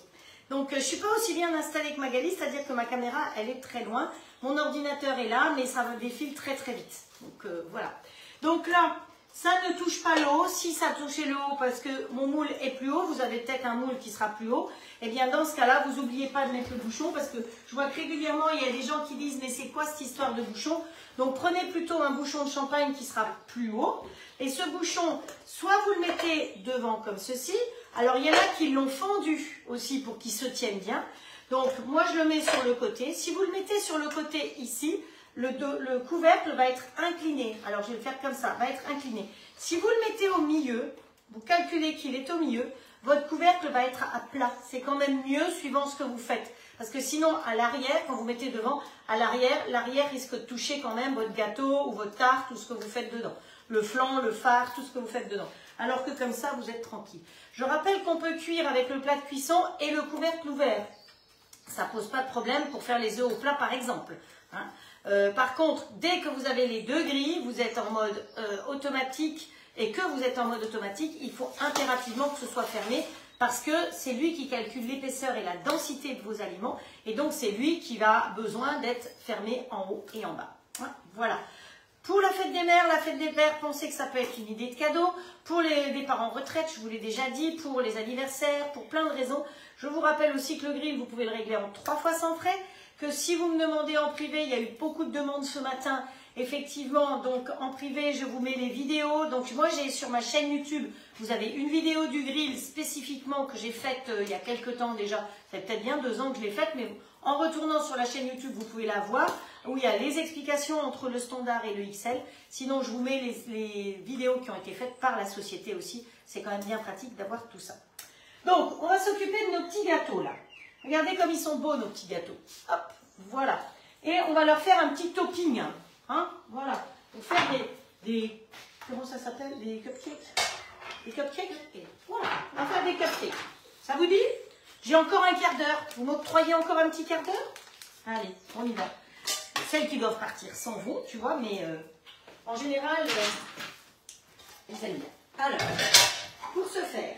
Donc, je ne suis pas aussi bien installée que Magali, c'est-à-dire que ma caméra, elle est très loin. Mon ordinateur est là, mais ça défile très très vite. Donc, voilà. Donc là, ça ne touche pas le haut. Si ça touchait le haut parce que mon moule est plus haut, vous avez peut-être un moule qui sera plus haut. Eh bien, dans ce cas-là, vous n'oubliez pas de mettre le bouchon parce que je vois que régulièrement, il y a des gens qui disent « Mais c'est quoi cette histoire de bouchon ?» Donc, prenez plutôt un bouchon de champagne qui sera plus haut. Et ce bouchon, soit vous le mettez devant comme ceci. Alors, il y en a qui l'ont fendu aussi pour qu'il se tienne bien. Donc, moi, je le mets sur le côté. Si vous le mettez sur le côté ici, le couvercle va être incliné. Alors, je vais le faire comme ça, va être incliné. Si vous le mettez au milieu, vous calculez qu'il est au milieu, votre couvercle va être à plat. C'est quand même mieux suivant ce que vous faites. Parce que sinon, à l'arrière, quand vous mettez devant, à l'arrière risque de toucher quand même votre gâteau ou votre tarte, tout ce que vous faites dedans. Le flanc, le phare, tout ce que vous faites dedans. Alors que comme ça, vous êtes tranquille. Je rappelle qu'on peut cuire avec le plat de cuisson et le couvercle ouvert. Ça ne pose pas de problème pour faire les œufs au plat, par exemple. Hein. Par contre, dès que vous avez les deux grilles, vous êtes en mode automatique et que vous êtes en mode automatique, il faut impérativement que ce soit fermé parce que c'est lui qui calcule l'épaisseur et la densité de vos aliments et donc c'est lui qui va besoin d'être fermé en haut et en bas. Hein. Voilà. Pour la fête des mères, la fête des pères, pensez que ça peut être une idée de cadeau. Pour les parents en retraite, je vous l'ai déjà dit, pour les anniversaires, pour plein de raisons. Je vous rappelle aussi que le grill, vous pouvez le régler en 3 fois sans frais. Que si vous me demandez en privé, il y a eu beaucoup de demandes ce matin. Effectivement, donc en privé, je vous mets les vidéos. Donc moi, j'ai sur ma chaîne YouTube, vous avez une vidéo du grill spécifiquement que j'ai faite il y a quelques temps déjà. Ça fait peut-être bien 2 ans que je l'ai faite, mais en retournant sur la chaîne YouTube, vous pouvez la voir, où il y a les explications entre le standard et le XL. Sinon, je vous mets les vidéos qui ont été faites par la société aussi. C'est quand même bien pratique d'avoir tout ça. Donc, on va s'occuper de nos petits gâteaux là. Regardez comme ils sont beaux nos petits gâteaux. Hop, voilà. Et on va leur faire un petit topping. Hein, voilà. Pour faire des comment ça s'appelle? Des cupcakes. Des cupcakes. Et voilà. On va faire des cupcakes. Ça vous dit? J'ai encore un quart d'heure. Vous m'octroyez encore un petit quart d'heure? Allez, on y va. Celles qui doivent partir s'en vont, tu vois, mais en général, ils aiment bien. Alors, pour ce faire,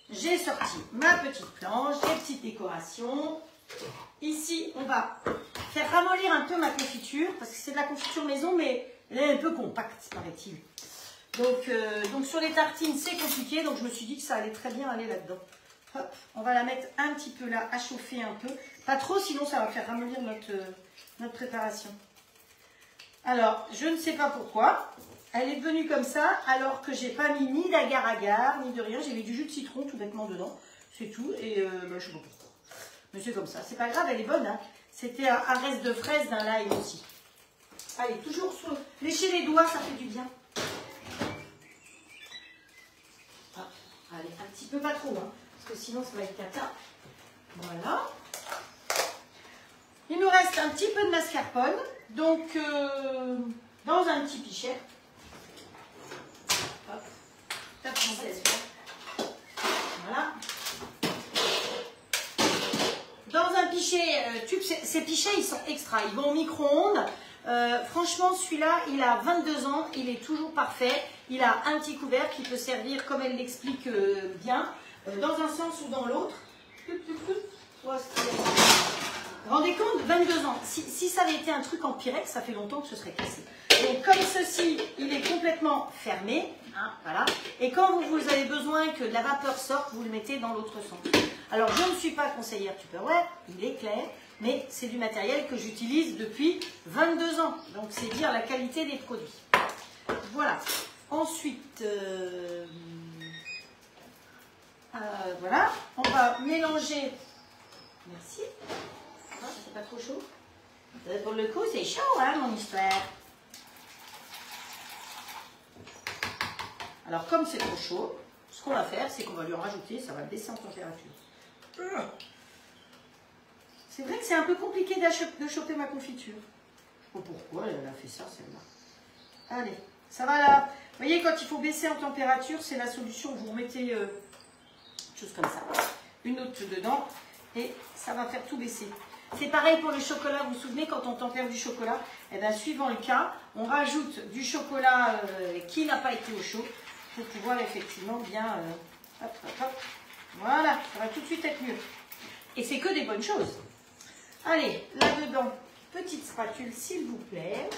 j'ai sorti ma petite planche, des petites décorations. Ici, on va faire ramollir un peu ma confiture, parce que c'est de la confiture maison, mais elle est un peu compacte, paraît-il. Donc sur les tartines, c'est compliqué, donc je me suis dit que ça allait très bien aller là-dedans. Hop, on va la mettre un petit peu là, à chauffer un peu. Pas trop, sinon ça va faire ramollir notre préparation. Alors, je ne sais pas pourquoi, elle est devenue comme ça, alors que j'ai pas mis ni d'agar-agar, ni de rien. J'ai mis du jus de citron tout bêtement dedans, c'est tout. Et je sais pas pourquoi. Mais c'est comme ça, c'est pas grave, elle est bonne. Hein. C'était un reste de fraise d'un lime aussi. Allez, toujours lécher les doigts, ça fait du bien. Ah, allez, un petit peu pas trop, hein, parce que sinon ça va être cata. Voilà. Il nous reste un petit peu de mascarpone, donc dans un petit pichet. Hop, tape voilà. Dans un pichet tube, ces pichets ils sont extra, ils vont au micro-ondes. Franchement, celui-là, il a 22 ans, il est toujours parfait. Il a un petit couvercle qui peut servir, comme elle l'explique bien, dans un sens ou dans l'autre. Vous vous rendez compte, 22 ans. Si ça avait été un truc en Pyrex, ça fait longtemps que ce serait cassé. Donc comme ceci, il est complètement fermé. Hein, voilà. Et quand vous avez besoin que la vapeur sorte, vous le mettez dans l'autre sens. Alors je ne suis pas conseillère Tupperware, il est clair, mais c'est du matériel que j'utilise depuis 22 ans. Donc c'est dire la qualité des produits. Voilà. Ensuite, voilà, on va mélanger. Merci. Ah, c'est pas trop chaud. Pour le coup, c'est chaud, hein, mon histoire. Alors, comme c'est trop chaud, ce qu'on va faire, c'est qu'on va lui rajouter, ça va baisser en température. C'est vrai que c'est un peu compliqué de choper ma confiture. Je ne sais pas pourquoi elle a fait ça, celle-là. Allez, ça va là. Vous voyez, quand il faut baisser en température, c'est la solution. Vous remettez une chose comme ça. Une autre dedans et ça va faire tout baisser. C'est pareil pour le chocolat. Vous vous souvenez, quand on tempère du chocolat, eh bien, suivant le cas, on rajoute du chocolat qui n'a pas été au chaud pour pouvoir effectivement bien... hop, hop, hop. Voilà, ça va tout de suite être mieux. Et c'est que des bonnes choses. Allez, là-dedans, petite spatule, s'il vous plaît.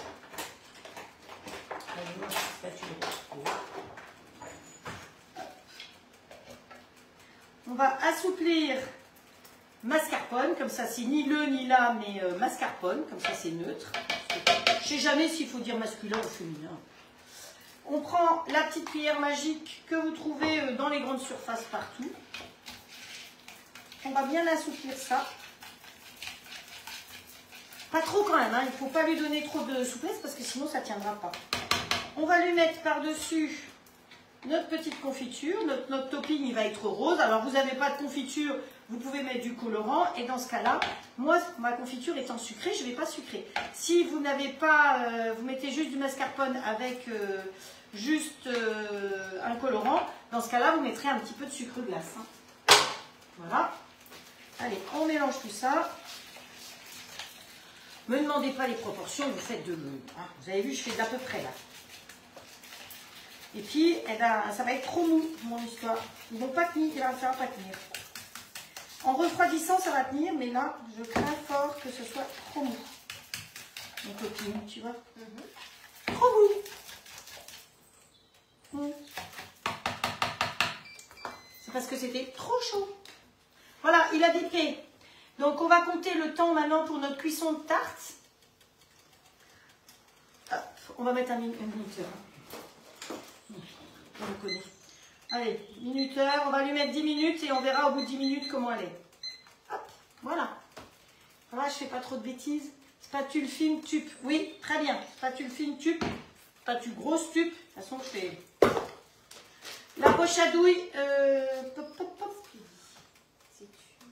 On va assouplir mascarpone, comme ça c'est ni le ni la, mais mascarpone, comme ça c'est neutre. Je ne sais jamais s'il faut dire masculin ou féminin. On prend la petite cuillère magique que vous trouvez dans les grandes surfaces partout. On va bien assouplir ça. Pas trop quand même, hein. Il ne faut pas lui donner trop de souplesse parce que sinon ça ne tiendra pas. On va lui mettre par-dessus notre petite confiture. Notre topping, il va être rose. Alors, vous n'avez pas de confiture, vous pouvez mettre du colorant. Et dans ce cas-là, moi, ma confiture étant sucrée, je ne vais pas sucrer. Si vous n'avez pas, vous mettez juste du mascarpone avec juste un colorant, dans ce cas-là, vous mettrez un petit peu de sucre glace. Hein. Voilà. Allez, on mélange tout ça. Ne me demandez pas les proportions, vous faites de l'eau. Hein. Vous avez vu, je fais d'à peu près là. Et puis, eh ben, ça va être trop mou, mon histoire. Ils vont pas tenir, ça va pas tenir. En refroidissant, ça va tenir, mais là, je crains fort que ce soit trop mou. Mon copine, tu vois. Trop mou. C'est parce que c'était trop chaud. Voilà, il a piqué. Donc, on va compter le temps maintenant pour notre cuisson de tarte. Hop, on va mettre un minuteur. On le connaît. Allez, minuteur, on va lui mettre 10 minutes et on verra au bout de 10 minutes comment elle est. Hop, voilà. Voilà, je fais pas trop de bêtises. Spatule fine, tube. Oui, très bien. Spatule fine, tube. Spatule grosse, tube. De toute façon, je fais... La poche à douille. Pop, pop, pop. Si tu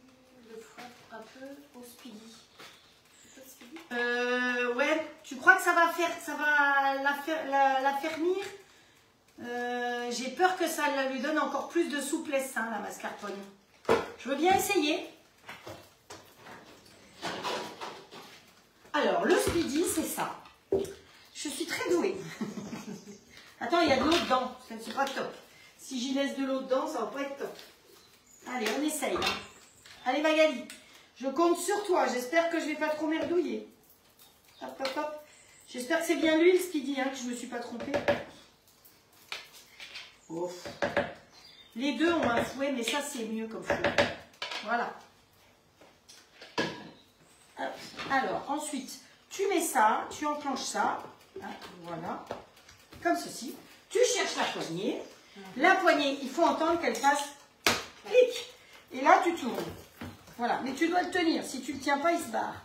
le frottes un peu au speedy. Ouais, tu crois que ça va la fermir? J'ai peur que ça lui donne encore plus de souplesse, hein, la mascarpone. Je veux bien essayer. Alors, le speedy, c'est ça. Je suis très douée. Attends, il y a de l'eau dedans. Ça ne c'est pas top. Si j'y laisse de l'eau dedans, ça va pas être top. Allez, on essaye. Hein. Allez, Magali, je compte sur toi. J'espère que je ne vais pas trop merdouiller. Hop, hop, hop. J'espère que c'est bien l'huile, speedy, hein, que je ne me suis pas trompée. Ouf. Les deux ont un fouet, mais ça, c'est mieux comme fouet. Voilà. Hop. Alors, ensuite, tu mets ça, tu enclenches ça. Hein, voilà. Comme ceci. Tu cherches la poignée. La poignée, il faut entendre qu'elle fasse clic. Et là, tu tournes. Voilà. Mais tu dois le tenir. Si tu ne le tiens pas, il se barre.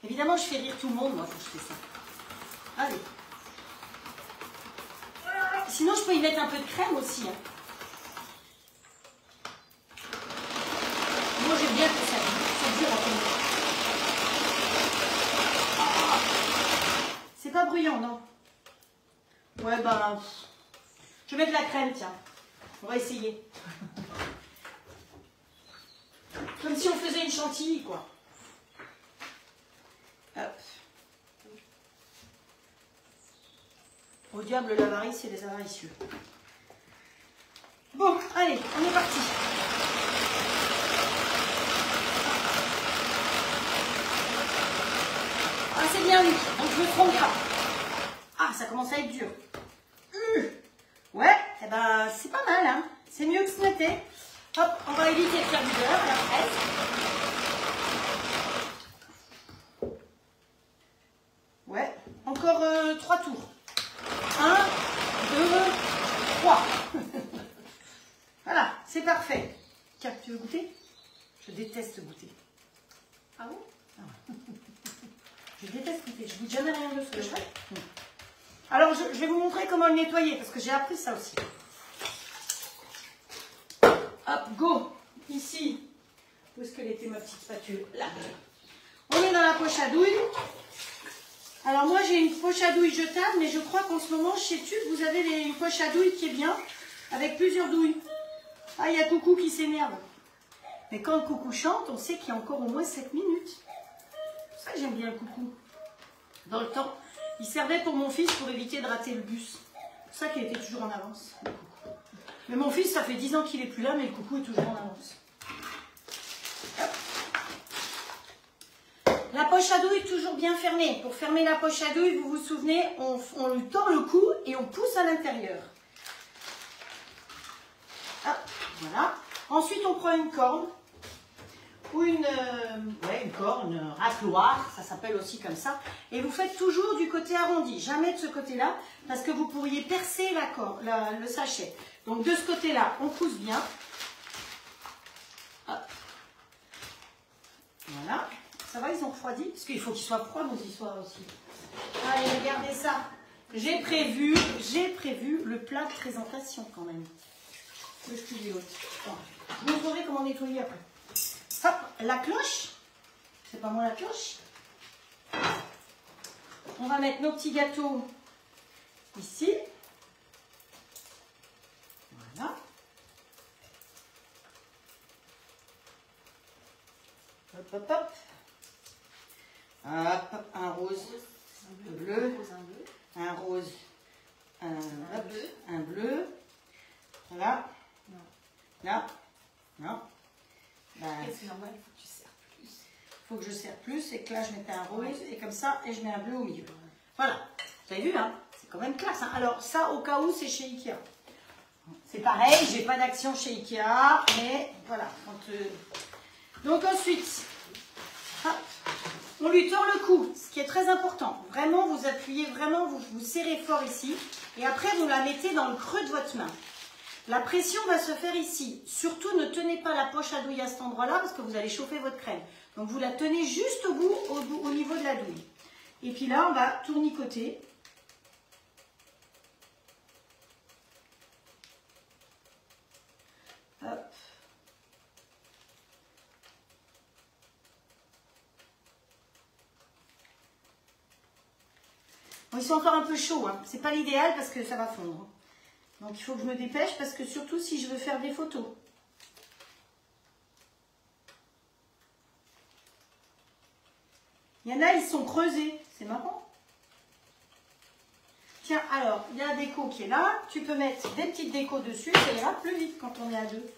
Évidemment, je fais rire tout le monde, moi, quand je fais ça. Allez. Sinon, je peux y mettre un peu de crème aussi. Hein. Moi, j'aime bien que ça dure à tenir. C'est pas bruyant, non? Ouais, ben... Je vais mettre de la crème, tiens. On va essayer. Comme si on faisait une chantilly, quoi. Hop. Au diable l'avarice et les avaricieux. Bon, allez, on est parti. Ah, c'est bien lui, donc je me trompe pas. Ah, ça commence à être dur. Ouais, eh ben, c'est pas mal, hein. C'est mieux que ce n'était. Hop, on va éviter de faire du beurre à la fraise. Ouais, encore 3 tours. 1, 2, 3. Voilà, c'est parfait. Tiens, tu veux goûter? Je déteste goûter. Ah bon? Je déteste goûter. Je goûte jamais rien de ce que je fais. Alors, je vais vous montrer comment le nettoyer, parce que j'ai appris ça aussi. Hop, go. Ici. Où est-ce qu'elle était, ma petite spatule? Là. On est dans la poche à douille. Alors, moi, j'ai une poche à douille jetable, mais je crois qu'en ce moment, chez Tube, vous avez une poche à douille qui est bien, avec plusieurs douilles. Ah, il y a Coucou qui s'énerve. Mais quand le Coucou chante, on sait qu'il y a encore au moins 7 minutes. C'est pour ça que j'aime bien le Coucou. Dans le temps, il servait pour mon fils pour éviter de rater le bus. C'est pour ça qu'il était toujours en avance, le Coucou. Mais mon fils, ça fait 10 ans qu'il n'est plus là, mais le Coucou est toujours en avance. Hop. La poche à douille toujours bien fermée. Pour fermer la poche à douille, vous vous souvenez, on lui tord le cou et on pousse à l'intérieur. Voilà. Ensuite, on prend une corne ou une corne, une racloir, ça s'appelle aussi comme ça. Et vous faites toujours du côté arrondi, jamais de ce côté-là, parce que vous pourriez percer le sachet. Donc de ce côté-là, on pousse bien. Hop. Voilà. Ça va, ils ont sont refroidis, parce qu'il faut qu'ils soient froids nos histoires aussi. Allez, regardez ça. J'ai prévu le plat de présentation quand même. Le studio. Bon. Je vous montrerai comment nettoyer après. Hop, la cloche. C'est pas moi la cloche. On va mettre nos petits gâteaux ici. Voilà. Hop, hop, hop. Hop, un rose, un bleu, un rose, un bleu. Voilà. Non. Là. Non. Ben, c'est normal, il faut que tu serres plus. Il faut que je serre plus et que là je mette un rose et comme ça et je mets un bleu au milieu. Voilà. Vous avez vu, hein? C'est quand même classe. Hein? Alors ça, au cas où, c'est chez Ikea. C'est pareil, j'ai pas d'action chez Ikea, mais voilà. Donc ensuite, hop, on lui tord le cou, ce qui est très important. Vraiment, vous appuyez, vraiment, vous serrez fort ici. Et après, vous la mettez dans le creux de votre main. La pression va se faire ici. Surtout, ne tenez pas la poche à douille à cet endroit-là parce que vous allez chauffer votre crème. Donc, vous la tenez juste au bout, au niveau de la douille. Et puis là, on va tournicoter. Hop. Bon, ils sont encore un peu chauds, hein. C'est pas l'idéal parce que ça va fondre. Donc il faut que je me dépêche parce que surtout si je veux faire des photos. Il y en a, ils sont creusés. C'est marrant. Tiens, alors, il y a la déco qui est là. Tu peux mettre des petites décos dessus. Ça ira plus vite quand on est à deux.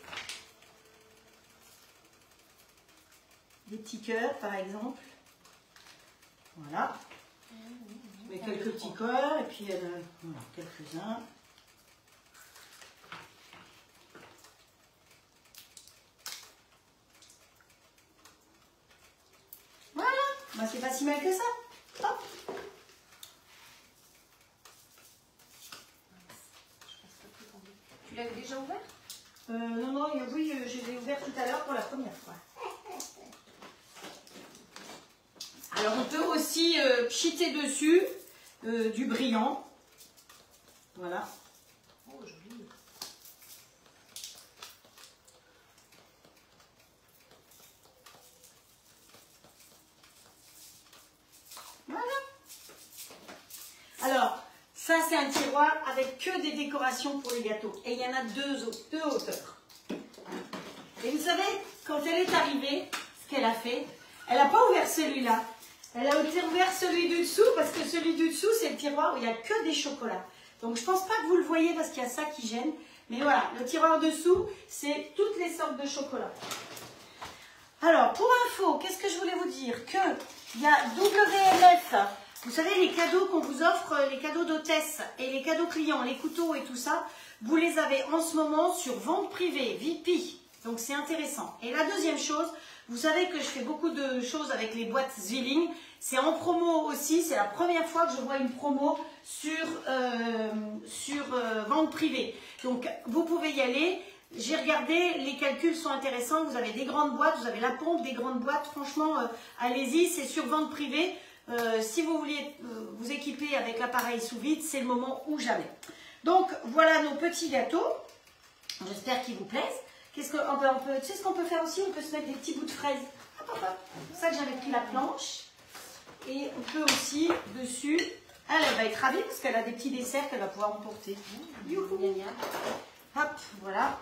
Des petits cœurs, par exemple. Voilà. Je mets quelques petits cœurs et puis voilà, quelques-uns. Voilà, bah, c'est pas si mal que ça. Hop. Tu l'avais déjà ouvert? Non, non, oui, je l'ai ouvert tout à l'heure pour la première fois. Alors on peut aussi pchiter dessus du brillant. Voilà. Oh, joli. Voilà. Alors, ça c'est un tiroir avec que des décorations pour les gâteaux. Et il y en a deux hauteurs. Et vous savez, quand elle est arrivée, ce qu'elle a fait, elle n'a pas ouvert celui-là. Elle a ouvert celui du dessous parce que celui du dessous, c'est le tiroir où il n'y a que des chocolats. Donc je ne pense pas que vous le voyez parce qu'il y a ça qui gêne. Mais voilà, le tiroir dessous, c'est toutes les sortes de chocolats. Alors, pour info, qu'est-ce que je voulais vous dire? Qu'il y a WMF. Vous savez, les cadeaux qu'on vous offre, les cadeaux d'hôtesse et les cadeaux clients, les couteaux et tout ça, vous les avez en ce moment sur vente privée, VIP. Donc c'est intéressant. Et la deuxième chose, vous savez que je fais beaucoup de choses avec les boîtes Zwilling. C'est en promo aussi. C'est la première fois que je vois une promo sur vente privée. Donc vous pouvez y aller. J'ai regardé, les calculs sont intéressants. Vous avez des grandes boîtes, vous avez la pompe, des grandes boîtes. Franchement, allez-y, c'est sur vente privée. Si vous vouliez vous équiper avec l'appareil sous vide, c'est le moment ou jamais. Donc voilà nos petits gâteaux. J'espère qu'ils vous plaisent. Tu sais ce qu'on peut faire aussi? On peut se mettre des petits bouts de fraises. Hop, hop, hop. C'est ça que j'avais pris la planche. Et on peut aussi, dessus, elle va être ravie parce qu'elle a des petits desserts qu'elle va pouvoir emporter. Youhou. Hop, voilà.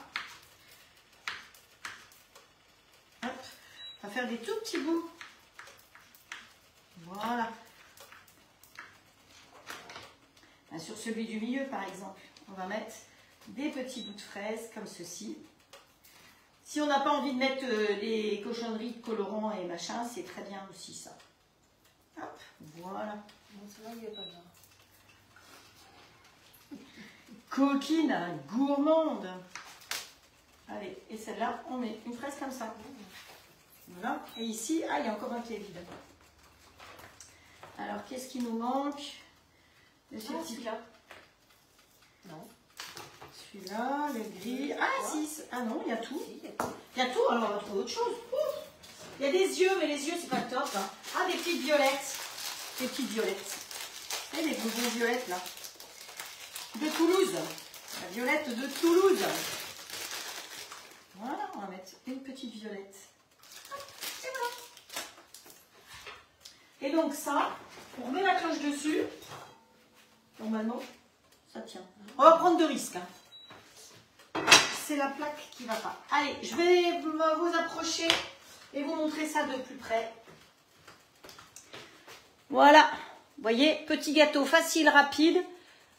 Hop. On va faire des tout petits bouts. Voilà. Sur celui du milieu, par exemple, on va mettre des petits bouts de fraises comme ceci. Si on n'a pas envie de mettre les cochonneries de colorants et machin, c'est très bien aussi ça. Hop, voilà. Bon, celui-là, il est pas bien. Coquine, gourmande. Allez, et celle-là, on met une fraise comme ça. Voilà. Et ici, il y a encore un qui est vide. Alors, qu'est-ce qui nous manque de ce petit-là? Non. Celui-là, le gris. Ah, si. Ah non, il y a tout. Il y a tout, alors on va trouver autre chose. Il y a des yeux, mais les yeux, c'est pas top. Hein. Ah, des petites violettes. Des petites violettes. Et des bonbons violettes, là. De Toulouse. La violette de Toulouse. Voilà, on va mettre une petite violette. Et voilà. Et donc ça, on remet la cloche dessus. Normalement, ça tient. On va prendre de risques. Hein. C'est la plaque qui ne va pas. Allez, je vais vous approcher et vous montrer ça de plus près. Voilà. Vous voyez, petit gâteau facile, rapide,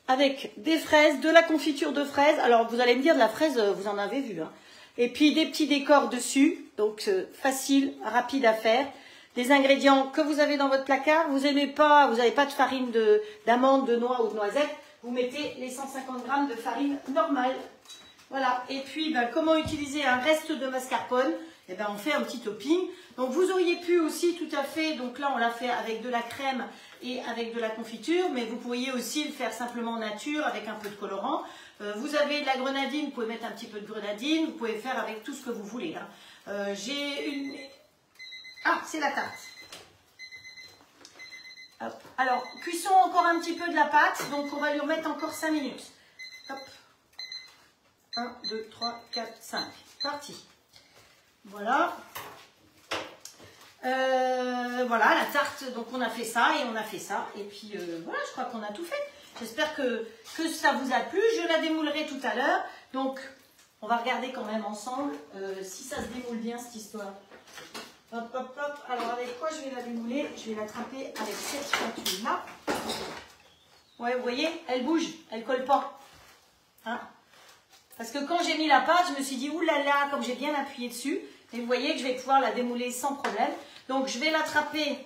avec des fraises, de la confiture de fraises. Alors, vous allez me dire, de la fraise, vous en avez vu. Hein. Et puis, des petits décors dessus. Donc, facile, rapide à faire. Des ingrédients que vous avez dans votre placard. Vous n'aimez pas, vous n'avez pas de farine d'amande, de noix ou de noisette. Vous mettez les 150 g de farine normale. Voilà. Et puis, ben, comment utiliser un reste de mascarpone? Eh ben, on fait un petit topping. Donc, vous auriez pu aussi tout à fait, donc là, on l'a fait avec de la crème et avec de la confiture, mais vous pourriez aussi le faire simplement nature avec un peu de colorant. Vous avez de la grenadine, vous pouvez mettre un petit peu de grenadine, vous pouvez faire avec tout ce que vous voulez. Hein. J'ai une... Ah, c'est la tarte. Hop. Alors, cuisson encore un petit peu de la pâte, donc on va lui remettre encore 5 minutes. Hop. 1, 2, 3, 4, 5. Parti. Voilà. Voilà la tarte, donc on a fait ça et on a fait ça. Et puis voilà, je crois qu'on a tout fait. J'espère que ça vous a plu. Je la démoulerai tout à l'heure. Donc, on va regarder quand même ensemble si ça se démoule bien cette histoire. Hop, hop, hop. Alors, avec quoi je vais la démouler? Je vais l'attraper avec cette spatule-là. Ouais, vous voyez, elle bouge, elle colle pas. Hein? Parce que quand j'ai mis la pâte, je me suis dit, oulala, comme j'ai bien appuyé dessus. Et vous voyez que je vais pouvoir la démouler sans problème. Donc, je vais l'attraper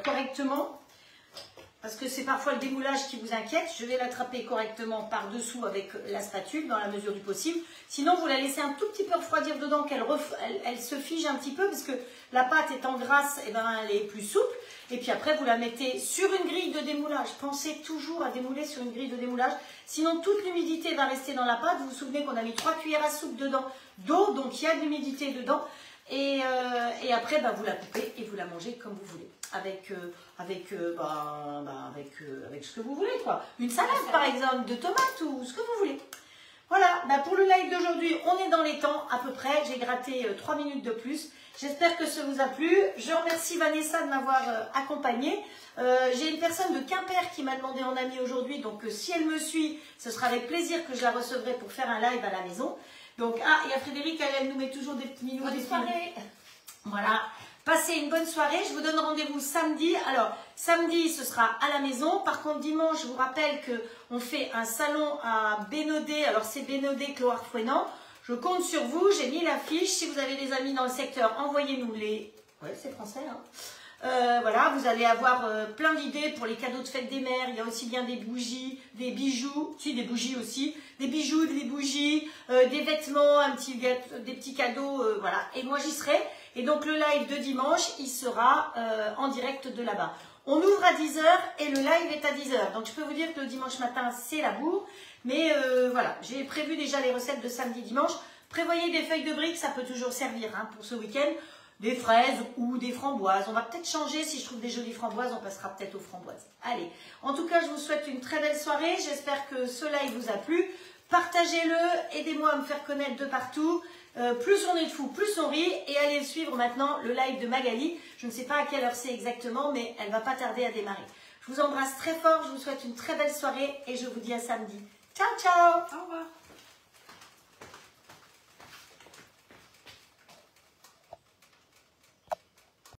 correctement. Parce que c'est parfois le démoulage qui vous inquiète. Je vais l'attraper correctement par-dessous avec la spatule, dans la mesure du possible. Sinon, vous la laissez un tout petit peu refroidir dedans, qu'elle se fige un petit peu, parce que la pâte étant grasse, eh ben, elle est plus souple. Et puis après, vous la mettez sur une grille de démoulage. Pensez toujours à démouler sur une grille de démoulage. Sinon, toute l'humidité va rester dans la pâte. Vous vous souvenez qu'on a mis 3 cuillères à soupe dedans d'eau, donc il y a de l'humidité dedans. Et après, bah, vous la coupez et vous la mangez comme vous voulez. Avec ce que vous voulez, quoi. Une salade, par exemple, de tomates ou ce que vous voulez. Voilà, bah, pour le live d'aujourd'hui, on est dans les temps à peu près. J'ai gratté 3 minutes de plus. J'espère que ça vous a plu. Je remercie Vanessa de m'avoir accompagnée. J'ai une personne de Quimper qui m'a demandé en ami aujourd'hui. Donc, si elle me suit, ce sera avec plaisir que je la recevrai pour faire un live à la maison. Donc, il y a Frédéric, elle nous met toujours des petits minous. Bonne soirée. Voilà. Passez une bonne soirée. Je vous donne rendez-vous samedi. Alors, samedi, ce sera à la maison. Par contre, dimanche, je vous rappelle qu'on fait un salon à Bénodet. Alors, c'est Bénodet, Clohars-Fouesnant. Je compte sur vous. J'ai mis l'affiche. Si vous avez des amis dans le secteur, envoyez-nous les... Ouais, c'est français, hein. Voilà, vous allez avoir plein d'idées pour les cadeaux de fête des mères. Il y a aussi bien des bougies, des bijoux, si des bougies aussi, des bijoux, des bougies, des vêtements, des petits cadeaux, voilà. Et moi j'y serai. Et donc le live de dimanche, il sera en direct de là-bas. On ouvre à 10 h et le live est à 10 h. Donc je peux vous dire que le dimanche matin, c'est la bourre. Mais voilà, j'ai prévu déjà les recettes de samedi, dimanche. Prévoyez des feuilles de briques, ça peut toujours servir hein, pour ce week-end. Des fraises ou des framboises. On va peut-être changer. Si je trouve des jolies framboises, on passera peut-être aux framboises. Allez, en tout cas, je vous souhaite une très belle soirée. J'espère que ce live vous a plu. Partagez-le, aidez-moi à me faire connaître de partout. Plus on est de fous, plus on rit. Et allez suivre maintenant le live de Magali. Je ne sais pas à quelle heure c'est exactement, mais elle ne va pas tarder à démarrer. Je vous embrasse très fort, je vous souhaite une très belle soirée et je vous dis à samedi. Ciao, ciao. Au revoir.